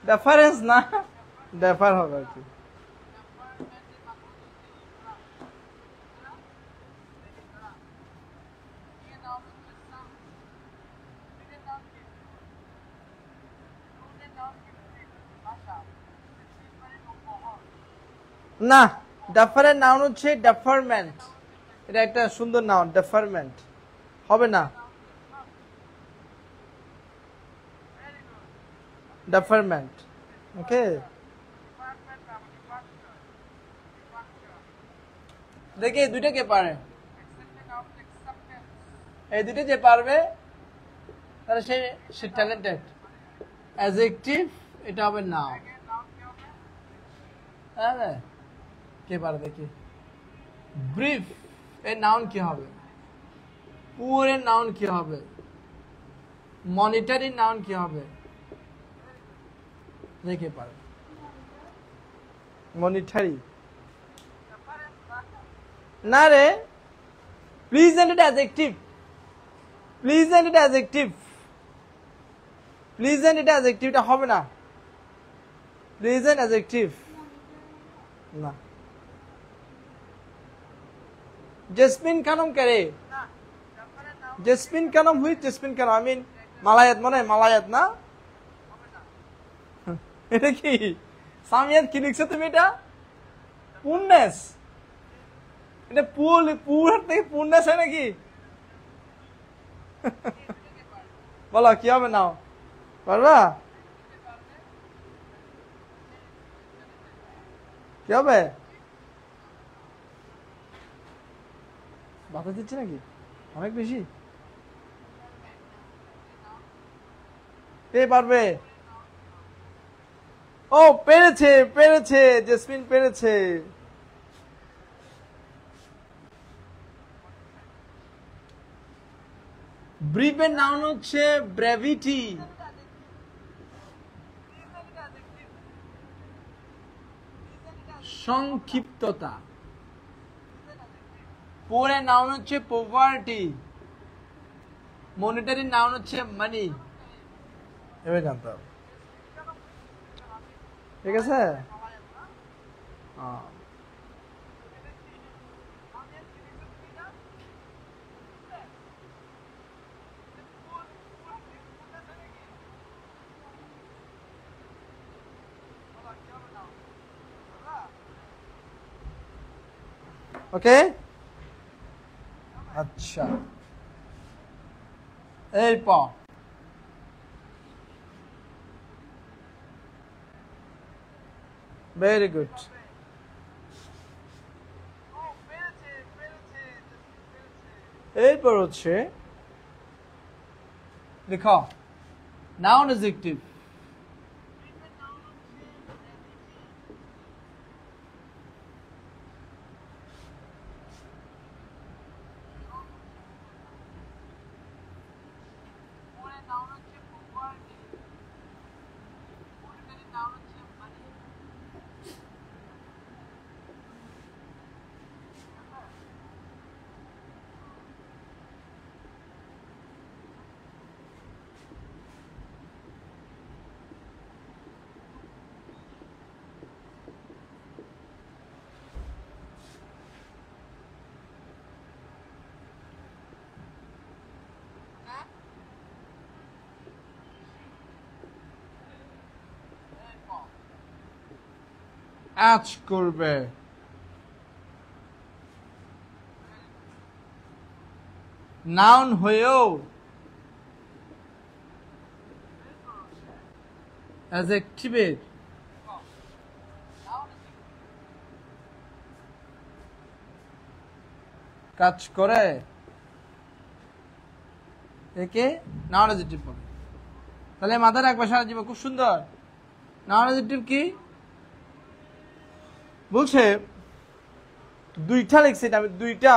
ডেফারেন্স না, ডেফার হবে আর কি। না, ডেফারেন্ট নাউন হচ্ছে ডেফারমেন্ট। এটা একটা সুন্দর নাউন, ডেফারমেন্ট হবে না। ডেফারমেন্ট, ওকে। দেখি দুইটা কে পারে? এই দুইটা যে পারবে তাহলে সে ট্যালেন্টেড। অ্যাডজেক্টিভ এটা হবে নাউন। হ্যাঁ, কে পারে দেখি? ব্রিফ এর নাউন কি হবে? পুয়ার এর নাউন কি হবে? মনিটরি নাউন কি হবে? দেখে পারে। মনিটরি না রে, প্লিজেন্ট এটা অ্যাডজেক্টিভ। প্লিজেন্ট এটা অ্যাডজেক্টিভ। প্লিজেন্ট এটা অ্যাডজেক্টিভ, এটা হবে না। প্লিজেন্ট অ্যাডজেক্টিভ না। জেসমিন খানম কে রে? জেসমিন খানম, হুই জেসমিন খানম? আই মিন মালায়াত, মনে হয় মালায়াত না? এটা কি সামিয়াত কি লিখছো তুমি? এটা পূর্ণেস। এটা পুর থেকে পূর্ণেস হয় নাকি? বলো কি হবে নাও, পারবা? কি হবে? বাধা দিচ্ছে নাকি অনেক বেশি? কে পারবে? ও পেরেছে, পেরেছে, জেসমিন পেরেছে। ব্রিফের নাউন হচ্ছে ব্রেভিটি। সংক্ষিপ্ততা। পোরের নাউন হচ্ছে পভার্টি। মনিটারি নাউন হচ্ছে মানি। এবার জানতে হবে, ঠিক আছে? ওকে, আচ্ছা। এরপর ভেরি গুড। এরপর হচ্ছে লিখো নাউন অ্যাডজেক্টিভ। আজ করবে, নাউন হয়েও অ্যাডজেক্টিভের কাজ করে, একে নাউন অ্যাডজেক্টিভ বলে। তাহলে মাথায় রাখবে সারা জীবন, খুব সুন্দর। নাউন অ্যাডজেক্টিভ কি বলছে? দুইটা লিখছি আমি, দুইটা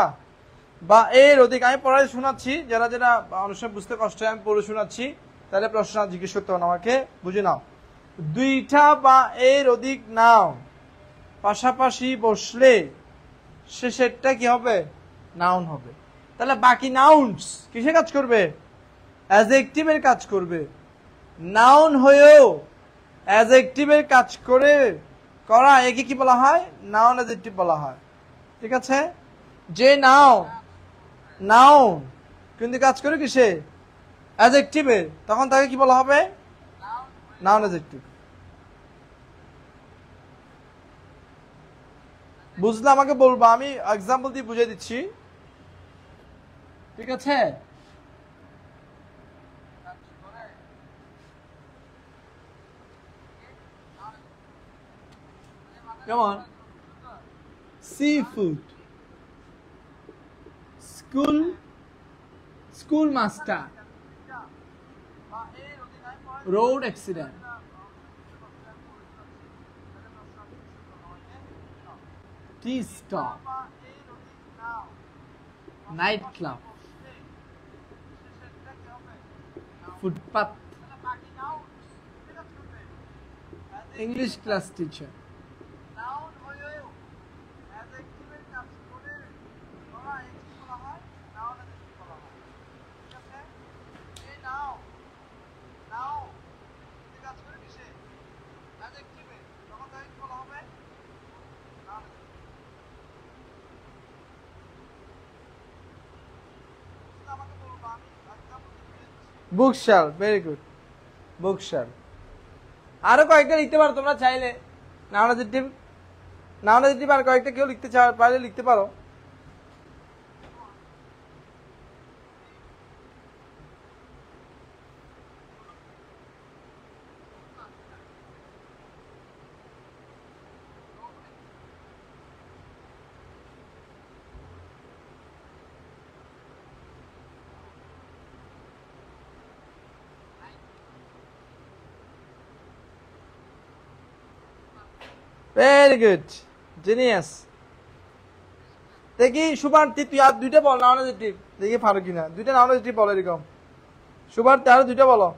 বা এর অধিক। আমি পড়াই শোনাচ্ছি, যারা যারা অনেক সময় বুঝতে কষ্ট হয় আমি পড়ে শোনাচ্ছি, তাহলে প্রশ্ন জিজ্ঞেস করতে হবে আমাকে, বুঝে নাও। দুইটা বা এর অধিক নাউন পাশাপাশি বসলে শেষেরটা কি হবে? নাউন হবে। তাহলে বাকি নাউন্স কিসে কাজ করবে? অ্যাডজেক্টিভের কাজ করবে। নাউন হয়েও অ্যাডজেক্টিভের কাজ করে করা, একে কি বলা হয়? নাউন অ্যাডজেক্টিভ বলা হয়। ঠিক আছে? যে নাউন কিন্তু কাজ করে কিসে? অ্যাডজেক্টিভে, তখন তাকে কি বলা হবে? Noun adjective. বুঝলে আমাকে বলবা, আমি এক্সাম্পল দিয়ে বুঝিয়ে দিচ্ছি, ঠিক আছে? যেমন sea food, school master, road accident, টি stop, night club, footpath, English class teacher, bookshelf, very good, bookshelf. আরো কয়েকটা লিখতে পারো তোমরা চাইলে, নাউন অ্যাডজেক্টিভ, নাউন অ্যাডজেক্টিভ আর কয়েকটা কেউ লিখতে পারলে লিখতে পারো। Very good, genius. দেখি শুভার্থী, তুই আর দুইটা বল নাউন অ্যাডজেক্টিভ, দেখি পারো কিনা। দুইটা নাউন অ্যাডজেক্টিভ বলো এরকম। শুভার্থী আরো দুইটা বলো।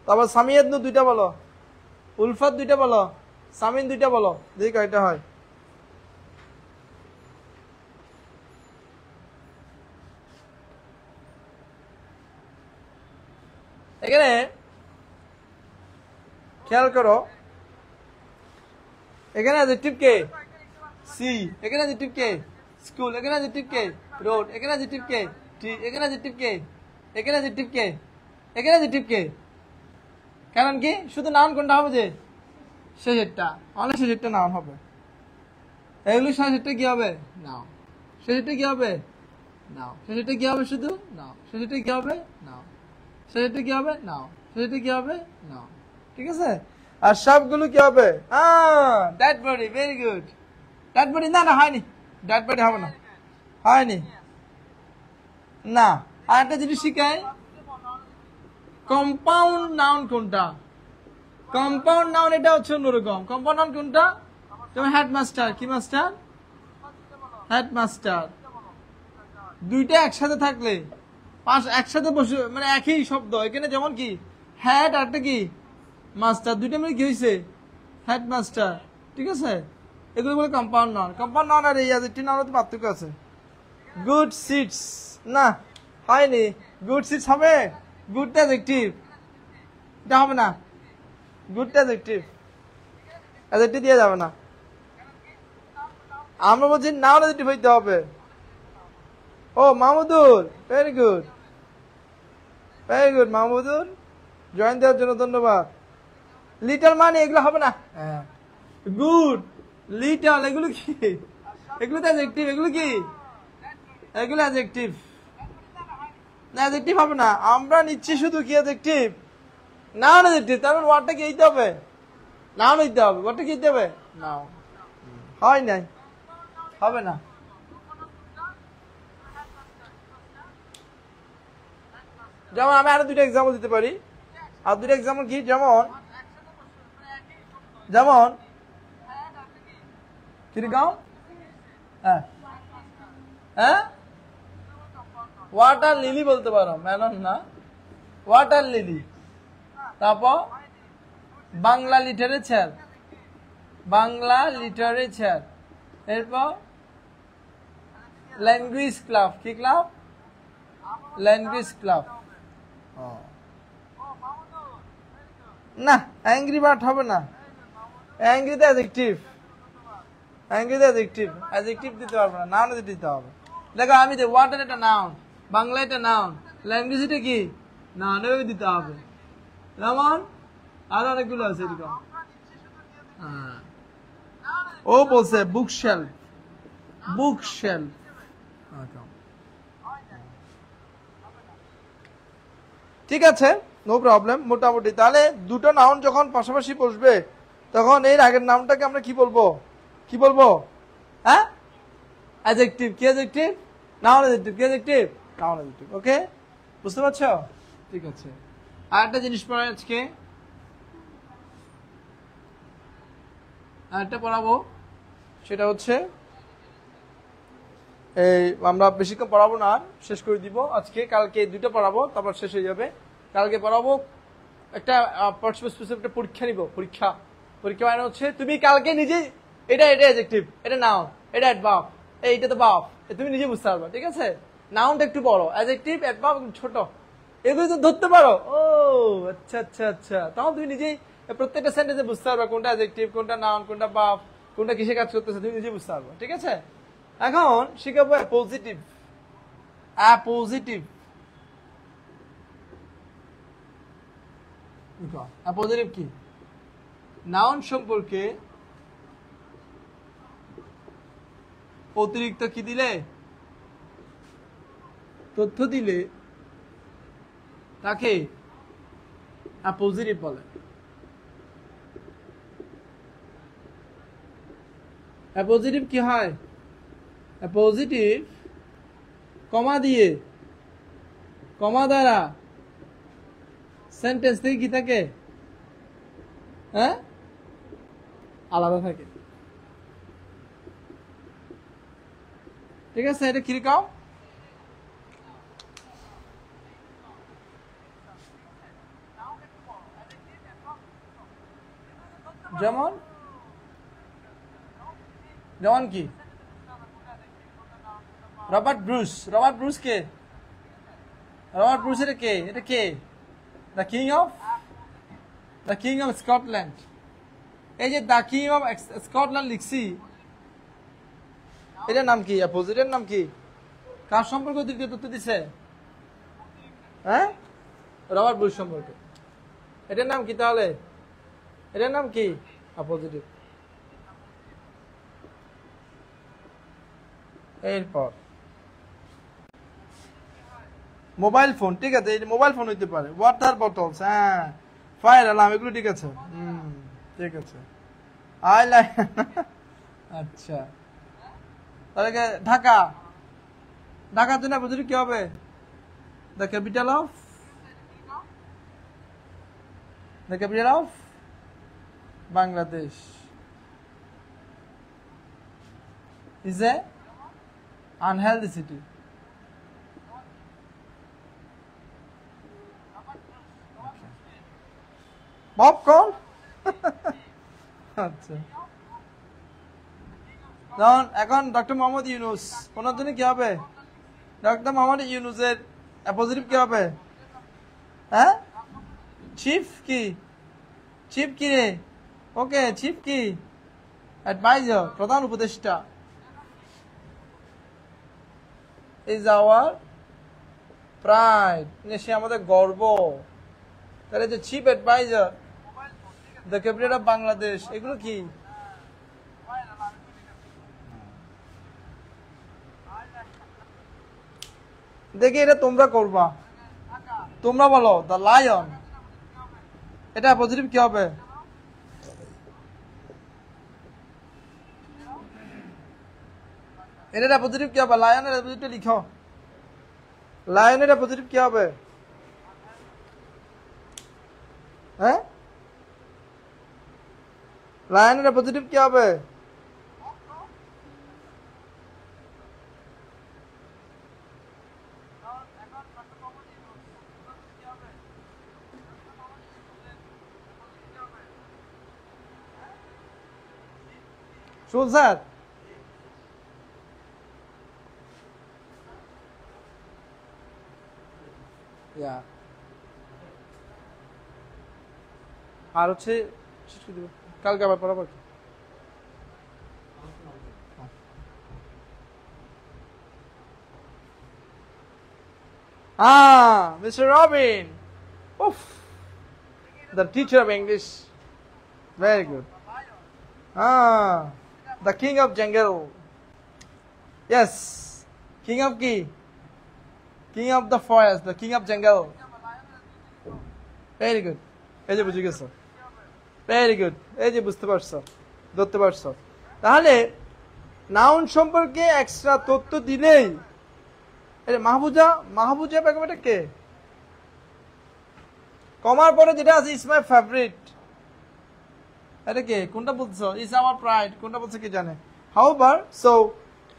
তারপর সামিয়াত নু দুইটা বলো, উলফাত দুইটা বলো, সামিন দুইটা বলো, দেখি কয়টা হয়। এখানে খেয়াল করো, এখানে অ্যাডজেক্টিভ কে? সি। এখানে অ্যাডজেক্টিভ কে? স্কুল। এখানে অ্যাডজেক্টিভ কে? রোড। এখানে অ্যাডজেক্টিভ কে? ট্রি। এখানে অ্যাডজেক্টিভ কে? এখানে অ্যাডজেক্টিভ কে? এখানে অ্যাডজেক্টিভ কে? কারণ কি শুধু নাউন কোনটা হবে যে শেষেরটা, অনেক শেষেরটা নাউন হবে। এগুলো শেষেরটা কি হবে? নাও। শেষেরটা কি হবে? নাও। শেষেরটা কি হবে? শুধু নাও। শেষেরটা কি হবে? নাও। শেষেরটা কি হবে? নাও। শেষেরটা কি হবে? নাও। ঠিক আছে? আর সবগুলো কি হবে? That body, very good. That body, না না হয়নি, দ্যাট বডি হবে না, হয়নি না। আর একটা জিনিস শিখায়, কম্পাউন্ড নাউন কোনটা? কম্পাউন্ড নাউন এটা হচ্ছে অন্যরকম। কম্পাউন্ড নাউন কোনটা? যেমন হেডমাস্টার, কি মাস্টার? হেডমাস্টার। দুইটা একসাথে থাকলে, একসাথে বসে, মানে একই শব্দ। এখানে যেমন কি হেড আর একটা কি মাস্টার, দুইটা মিলে কি হয়েছে? হেডমাস্টার। ঠিক আছে? এগুলো বলে কম্পাউন্ড নাউন। কম্পাউন্ড নাউন আর এই অ্যাডজেক্টিভ নাউনের পার্থক্য আছে। গুড সিটস, না হয়নি। গুড সিটস হবে? গুড অ্যাডজেক্টিভ, এটা হবে না। গুড অ্যাডজেক্টিভ, অ্যাডজেক্টিভ দিয়ে যাবে না। আমরা বলছি নাউন অ্যাডজেক্টিভ হইতে হবে। ও Mahmudur, very good, very good Mahmudur, join দেওয়ার জন্য ধন্যবাদ। লিটল মানে এগুলো হবে না। গুড, লিটল, এগুলো কি? এগুলো তো অ্যাডজেক্টিভ। এগুলো কি? এগুলো অ্যাডজেক্টিভ না, অ্যাডজেক্টিভ হবে না। আমরা নিচ্ছি শুধু কি অ্যাডজেক্টিভ, নাউন অ্যাডজেক্টিভ। তার মানে ওয়ার্ডটা কি হইতে হবে? নাউন হইতে হবে। ওয়ার্ডটা কি হইতে হবে? নাও। হয় নাই, হবে না। যেমন আমি আরো দুইটা এক্সাম্পল দিতে পারি। আর দুইটা এক্সাম্পল কি? যেমন যেমন কিরকম? হ্যাঁ হ্যাঁ, ওয়াটার লিলি বলতে পারো, মেলন না, ওয়াটার লিলি। তারপর বাংলা লিটারেচার, বাংলা লিটারেচার। এরপর ল্যাঙ্গুয়েজ ক্লাব, কি ক্লাব? Language club. না, অ্যাংরি বার্ড হবে না। অ্যাংরিতে অ্যাডজেক্টিভ, অ্যাংরিতে অ্যাডজেক্টিভ, অ্যাডজেক্টিভ দিতে পারবে না, নাউন দিতে হবে। দেখো আমি যে ওয়াটার এটা নাউন, বাংলা এটা নাউন, ল্যাঙ্গুয়েজ এটা কি? নাউন, এভাবে দিতে হবে। যেমন আরো অনেকগুলো আছে এরকম। হ্যাঁ, ও বলছে বুক শেলফ, বুক শেলফ। ঠিক আছে, নো প্রবলেম। মোটামুটি তাহলে দুটো নাউন যখন পাশাপাশি বসবে তখন এর আগের নামটাকে আমরা কি বলবো? কি বলবো? হ্যাঁ, অ্যাডজেক্টিভ। কি অ্যাডজেক্টিভ? Noun adjective. কি অ্যাডজেক্টিভ? Noun adjective. ওকে, বুঝতে পারছো? ঠিক আছে। আর একটা জিনিস পড়াই আজকে, আর একটা পড়াবো, সেটা হচ্ছে এই আমরা বেশিক্ষণ পড়াবো না, আর শেষ করে দিব আজকে। কালকে দুটো পড়াবো, তারপর শেষ হয়ে যাবে। কালকে পড়াবো একটা একটা পরীক্ষা নিব। পরীক্ষা মানে হচ্ছে তুমি কালকে নিজে এটা অ্যাডজেক্টিভ, এটা নাউন, এটা অ্যাডভার্ব, এইটা তো ভার্ব, তুমি নিজে বুঝতে পারবে। ঠিক আছে, নাউনটা একটু বড়, অ্যাডজেক্টিভ অ্যাডভার্ব ছোট, এগুলো তো ধরতে পারো। ও আচ্ছা আচ্ছা আচ্ছা, তখন তুমি নিজেই প্রত্যেকটা সেন্টেন্সে বুঝতে পারবে কোনটা অ্যাডজেক্টিভ, কোনটা নাউন, কোনটা ভার্ব, কোনটা কিসে কাজ করতেছে, তুমি নিজে বুঝতে পারবে। ঠিক আছে, এখন শিখাবো পজিটিভ। পজিটিভ পজিটিভ কি? নাউন সম্পর্কে অতিরিক্ত কি দিলে, তথ্য দিলে তাকে পজিটিভ বলে। পজিটিভ কি হয়? পজিটিভ কমা দিয়ে, কমা দ্বারা সেন্টেন্স থেকে কি থাকে? হ্যাঁ, আলাদা থাকে। ঠিক আছে, এটা কিরকম? যেমন যেমন কি? Robert Bruce. রবার্ট ব্রুস কে? রবার্ট ব্রুস এটা কে? এটা কে? The king of Scotland. এই যে দ্য কিং অফ স্কটল্যান্ড লিখছি, এটার নাম কি? অপোজিটের নাম কি? কার সম্পর্কে অতিরিক্ত তথ্য দিছে? হ্যাঁ, রবার্ট ব্রুস সম্পর্কে। এটার নাম কি তাহলে? এটার নাম কি? অপোজিটিভ। এরপর মোবাইল ফোন। ঠিক আছে, এই মোবাইল ফোন হইতে পারে। ওয়াটার বটলস, হ্যাঁ, ফায়ার অ্যালার্ম, এগুলো ঠিক আছে। ঠিক আছে। আচ্ছা, তাহলে ঢাকা। ঢাকার জন্য পজিটিভ কি হবে? The capital of Bangladesh is a unhealthy city. Popcorn? আচ্ছা, এখন ডক্টর মোহাম্মদ ইউনুস, ওনার জন্য কি হবে? ডক্টর মোহাম্মদ ইউনুসের পজিটিভ কি হবে? হ্যাঁ, চিফ কি? চিফ কি রে? ওকে, চিফ কি? অ্যাডভাইজার, প্রধান উপদেষ্টা। ইজ আওয়ার প্রাইড, সে আমাদের গর্ব। তাহলে যে chief adviser, the capital of Bangladesh, এগুলো কি? দেখি, এটা তোমরা করবা। তোমরা বলো, দ্য লায়ন, এটা পজিটিভ কি হবে? এটা পজিটিভ কি হবে? লায়নের পজিটিভ লিখো। লায়নের পজিটিভ কি হবে? হ্যাঁ, লায়নের পজিটিভ কি হবে? সুলসাদ, আর হচ্ছে কালকে আবার পড়াবো। Mr. Robin. Oof. The teacher of English. Very good. The king of jungle. Yes. King of কি? King of the forest, the king of jungle. Very good. এই যে বুঝে গেছো। Very good. এই যে বুঝতে পারছো, ধরতে পারছো। তাহলে নাউন সম্পর্কে এক্সট্রা তথ্য দিলেই এটা মাহবুজা বেগম এটা কে? কমার পরে যেটা আছে ইজ মাই ফেভারিট, এটা কে? কোনটা বলছো? ইজ আওয়ার প্রাইড, কোনটা বলছে কি জানে? হাউএভার, সো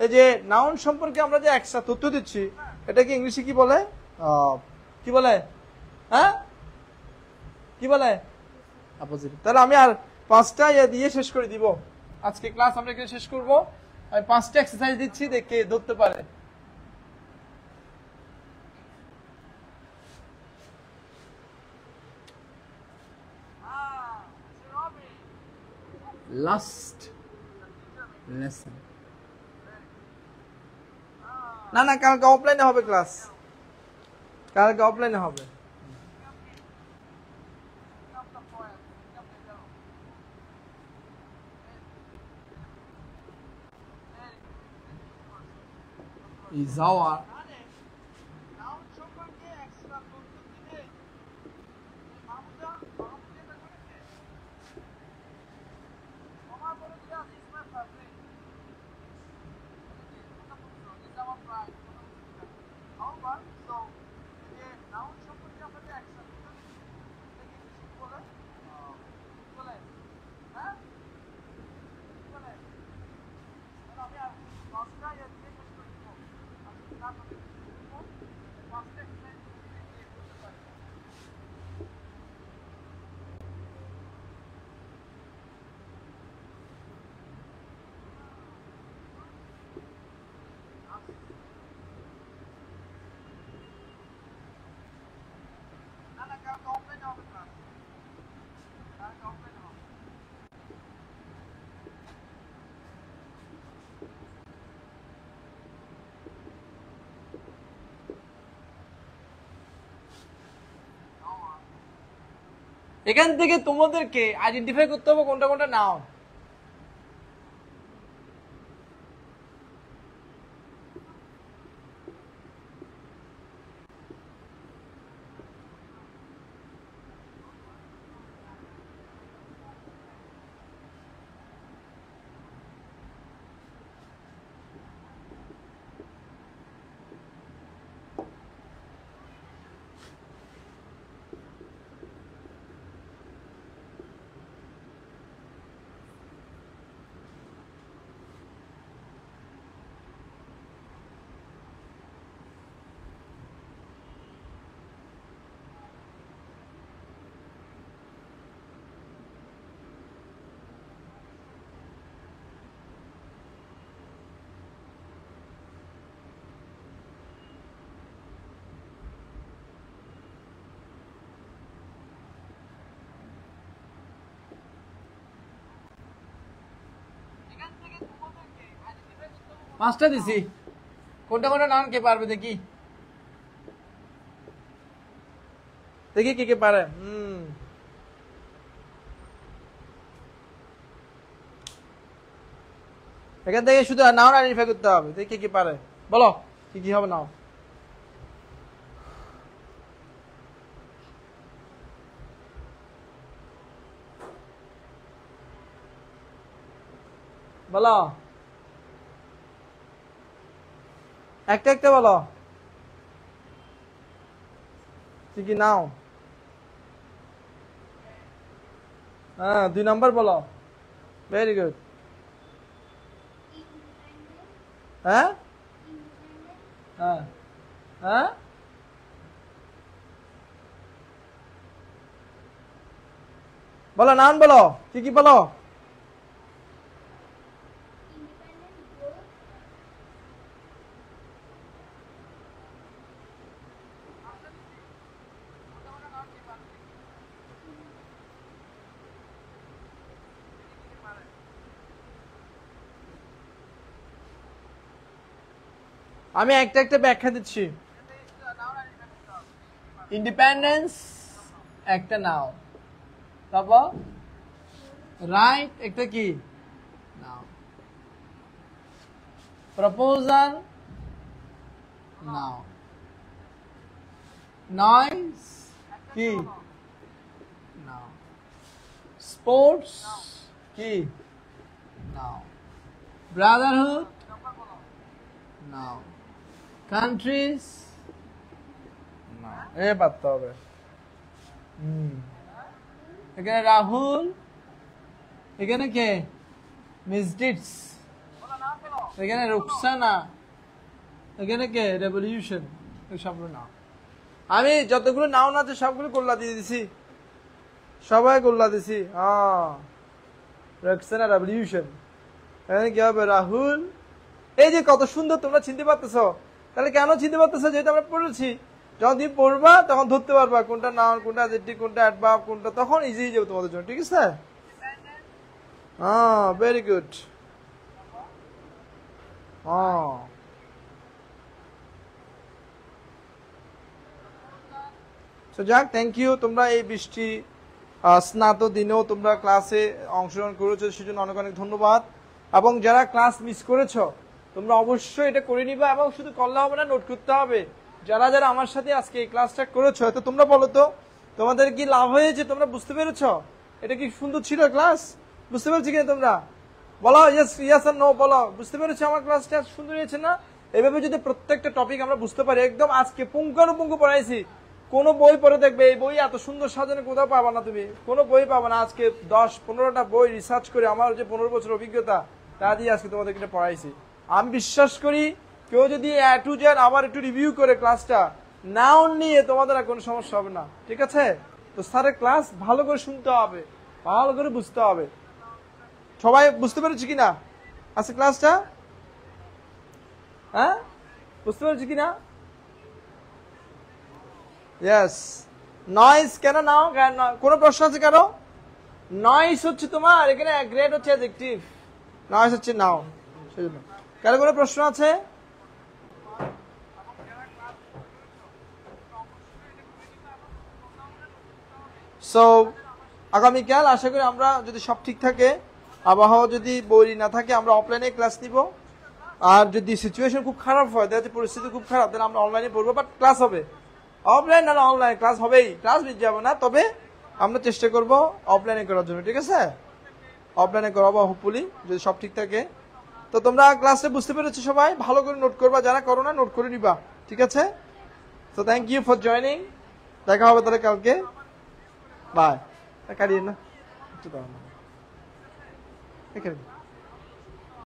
এই যে নাউন সম্পর্কে আমরা যে এক্সট্রা তথ্য দিচ্ছি এটাকে ইংলিশে কি বলে? কি বলে? হ্যাঁ, কি বলে? অপোজিট। তাহলে আমি আর 5টা দিয়ে শেষ করে দিব আজকে ক্লাস। আমরা এখানে শেষ করব। আমি 5টা এক্সারসাইজ দিচ্ছি, দেখে ধরতে পারে। Last lesson. না না, কালকে অফলাইনে হবে ক্লাস, কালকে অফলাইনে হবে। Is our এখান থেকে তোমাদেরকে আইডেন্টিফাই করতে হবে কোনটা কোনটা নাউন। পাঁচটা দিছি, কোনটা কোনটা নাম কে পারবে দেখি, দেখি কে কে পারে। এখান থেকে শুধু নাউন আইডেন্টিফাই করতে হবে, দেখি কে কে পারে, বলো কি কি হবে নাও। বলো একটা একটা বলো কি কি নাও। হ্যাঁ 2 নাম্বার বলো, ভেরি গুড। হ্যাঁ হ্যাঁ হ্যাঁ বলো নাউন বলো কি কি বলো। আমি একটা একটা ব্যাখ্যা দিচ্ছি। ইন্ডিপেন্ডেন্স একটা নাউন, তারপর রাইট একটা কি নাও। প্রপোজাল, নাও। নয়েজ, কি? নাও। স্পোর্টস, কি? নাও। ব্রাদারহুড, নাও। কান্ট্রিজ, নাও। পারতে হবে। এখানে রাহুল, এখানে কে? মিসডিটস, এখানে রুকসানা, এখানে কে? রেভলিউশন। সবগুলো নাও। আমি যতগুলো নাও না আছে সবগুলো গোল্লা দিয়ে দিছি, সবাই গোল্লা দিছি। রুকসানা, রেভলিউশন। এখানে কি হবে? রাহুল। এই যে কত সুন্দর, তোমরা চিনতে পারতেছ। তাহলে কেন চিনতে পারতেছ? যেহেতু আমরা পড়েছি। যখন তুমি পড়বা তখন ধরতে পারবা কোনটা নাউন, কোনটা অ্যাডজেক্টিভ, কোনটা অ্যাডভার্ব, কোনটা, তখন ইজি হয়ে যাবে তোমাদের জন্য। ঠিক আছে? Very good. যাক, থ্যাংক ইউ। তোমরা এই বৃষ্টি স্নাত দিনেও তোমরা ক্লাসে অংশগ্রহণ করেছো, সেজন্য অনেক অনেক ধন্যবাদ। এবং যারা ক্লাস মিস করেছো তোমরা অবশ্যই এটা করে নিবা, এবং শুধু করলে হবে না, নোট করতে হবে। যারা যারা আমার সাথে আজকে এই ক্লাসটা করেছো, তো তোমরা বলো তো তোমাদের কি লাভ হয়েছে? তোমরা বুঝতে পেরেছো এটা কি সুন্দর ছিল ক্লাস? বুঝতে পেরেছি কিনা তোমরা? বলো ইয়েস আর নো, বলো বুঝতে পেরেছো আমার ক্লাসটা সুন্দর হয়েছে না? এভাবে যদি প্রত্যেকটা টপিক আমরা বুঝতে পারি, একদম আজকে পুঙ্খানুপুঙ্খ পড়াইছি। কোনো বই পড়ে দেখবে এই বই এত সুন্দর সাজানো কোথাও পাবা না, তুমি কোনো বই পাবা না। আজকে 10-15টা বই রিসার্চ করে আমার যে 15 বছর অভিজ্ঞতা তা দিয়ে আজকে তোমাদেরকে এটা পড়াইছি। আমি বিশ্বাস করি কেউ যদি এ টু জেড আবার একটু রিভিউ করে ক্লাসটা, নাউন নিয়ে তোমাদের আর কোনো সমস্যা হবে না। ঠিক আছে? তো স্যারের ক্লাস ভালো করে শুনতে হবে, ভালো করে বুঝতে হবে। সবাই বুঝতে পেরেছি কিনা আজকে ক্লাসটা? হ্যাঁ, বুঝতে পেরেছি কিনা? ইয়েস। নয়েজ কেন নাও? কোনো প্রশ্ন আছে কারো? নয়েজ হচ্ছে তোমার এখানে গ্রেড হচ্ছে অ্যাডজেক্টিভ, নয়েজ হচ্ছে নাও, সেজন্য। কারো কোনো প্রশ্ন আছে? সো আগামীকাল আশা করি আমরা, যদি সব ঠিক থাকে, আবহাওয়া যদি বৈরি না থাকে, আমরা অফলাইনে ক্লাস নিব। আর যদি সিচুয়েশন খুব খারাপ হয়, দেখা যাচ্ছে পরিস্থিতি খুব খারাপ, তাহলে আমরা অনলাইনে পড়বো, বাট ক্লাস হবে। অফলাইন না অনলাইন ক্লাস হবেই, ক্লাস মিস যাবো না। তবে আমরা চেষ্টা করব অফলাইনে করার জন্য। ঠিক আছে? অফলাইনে করাবো হোপফুলি, যদি সব ঠিক থাকে। তো তোমরা ক্লাসে বুঝতে পেরেছো সবাই? ভালো করে নোট করবা, যারা করো না নোট করে নিবা। ঠিক আছে? তো থ্যাংক ইউ ফর জয়নিং। দেখা হবে তাহলে কালকে। বাই। কাটিয়ে না একটু দাও না।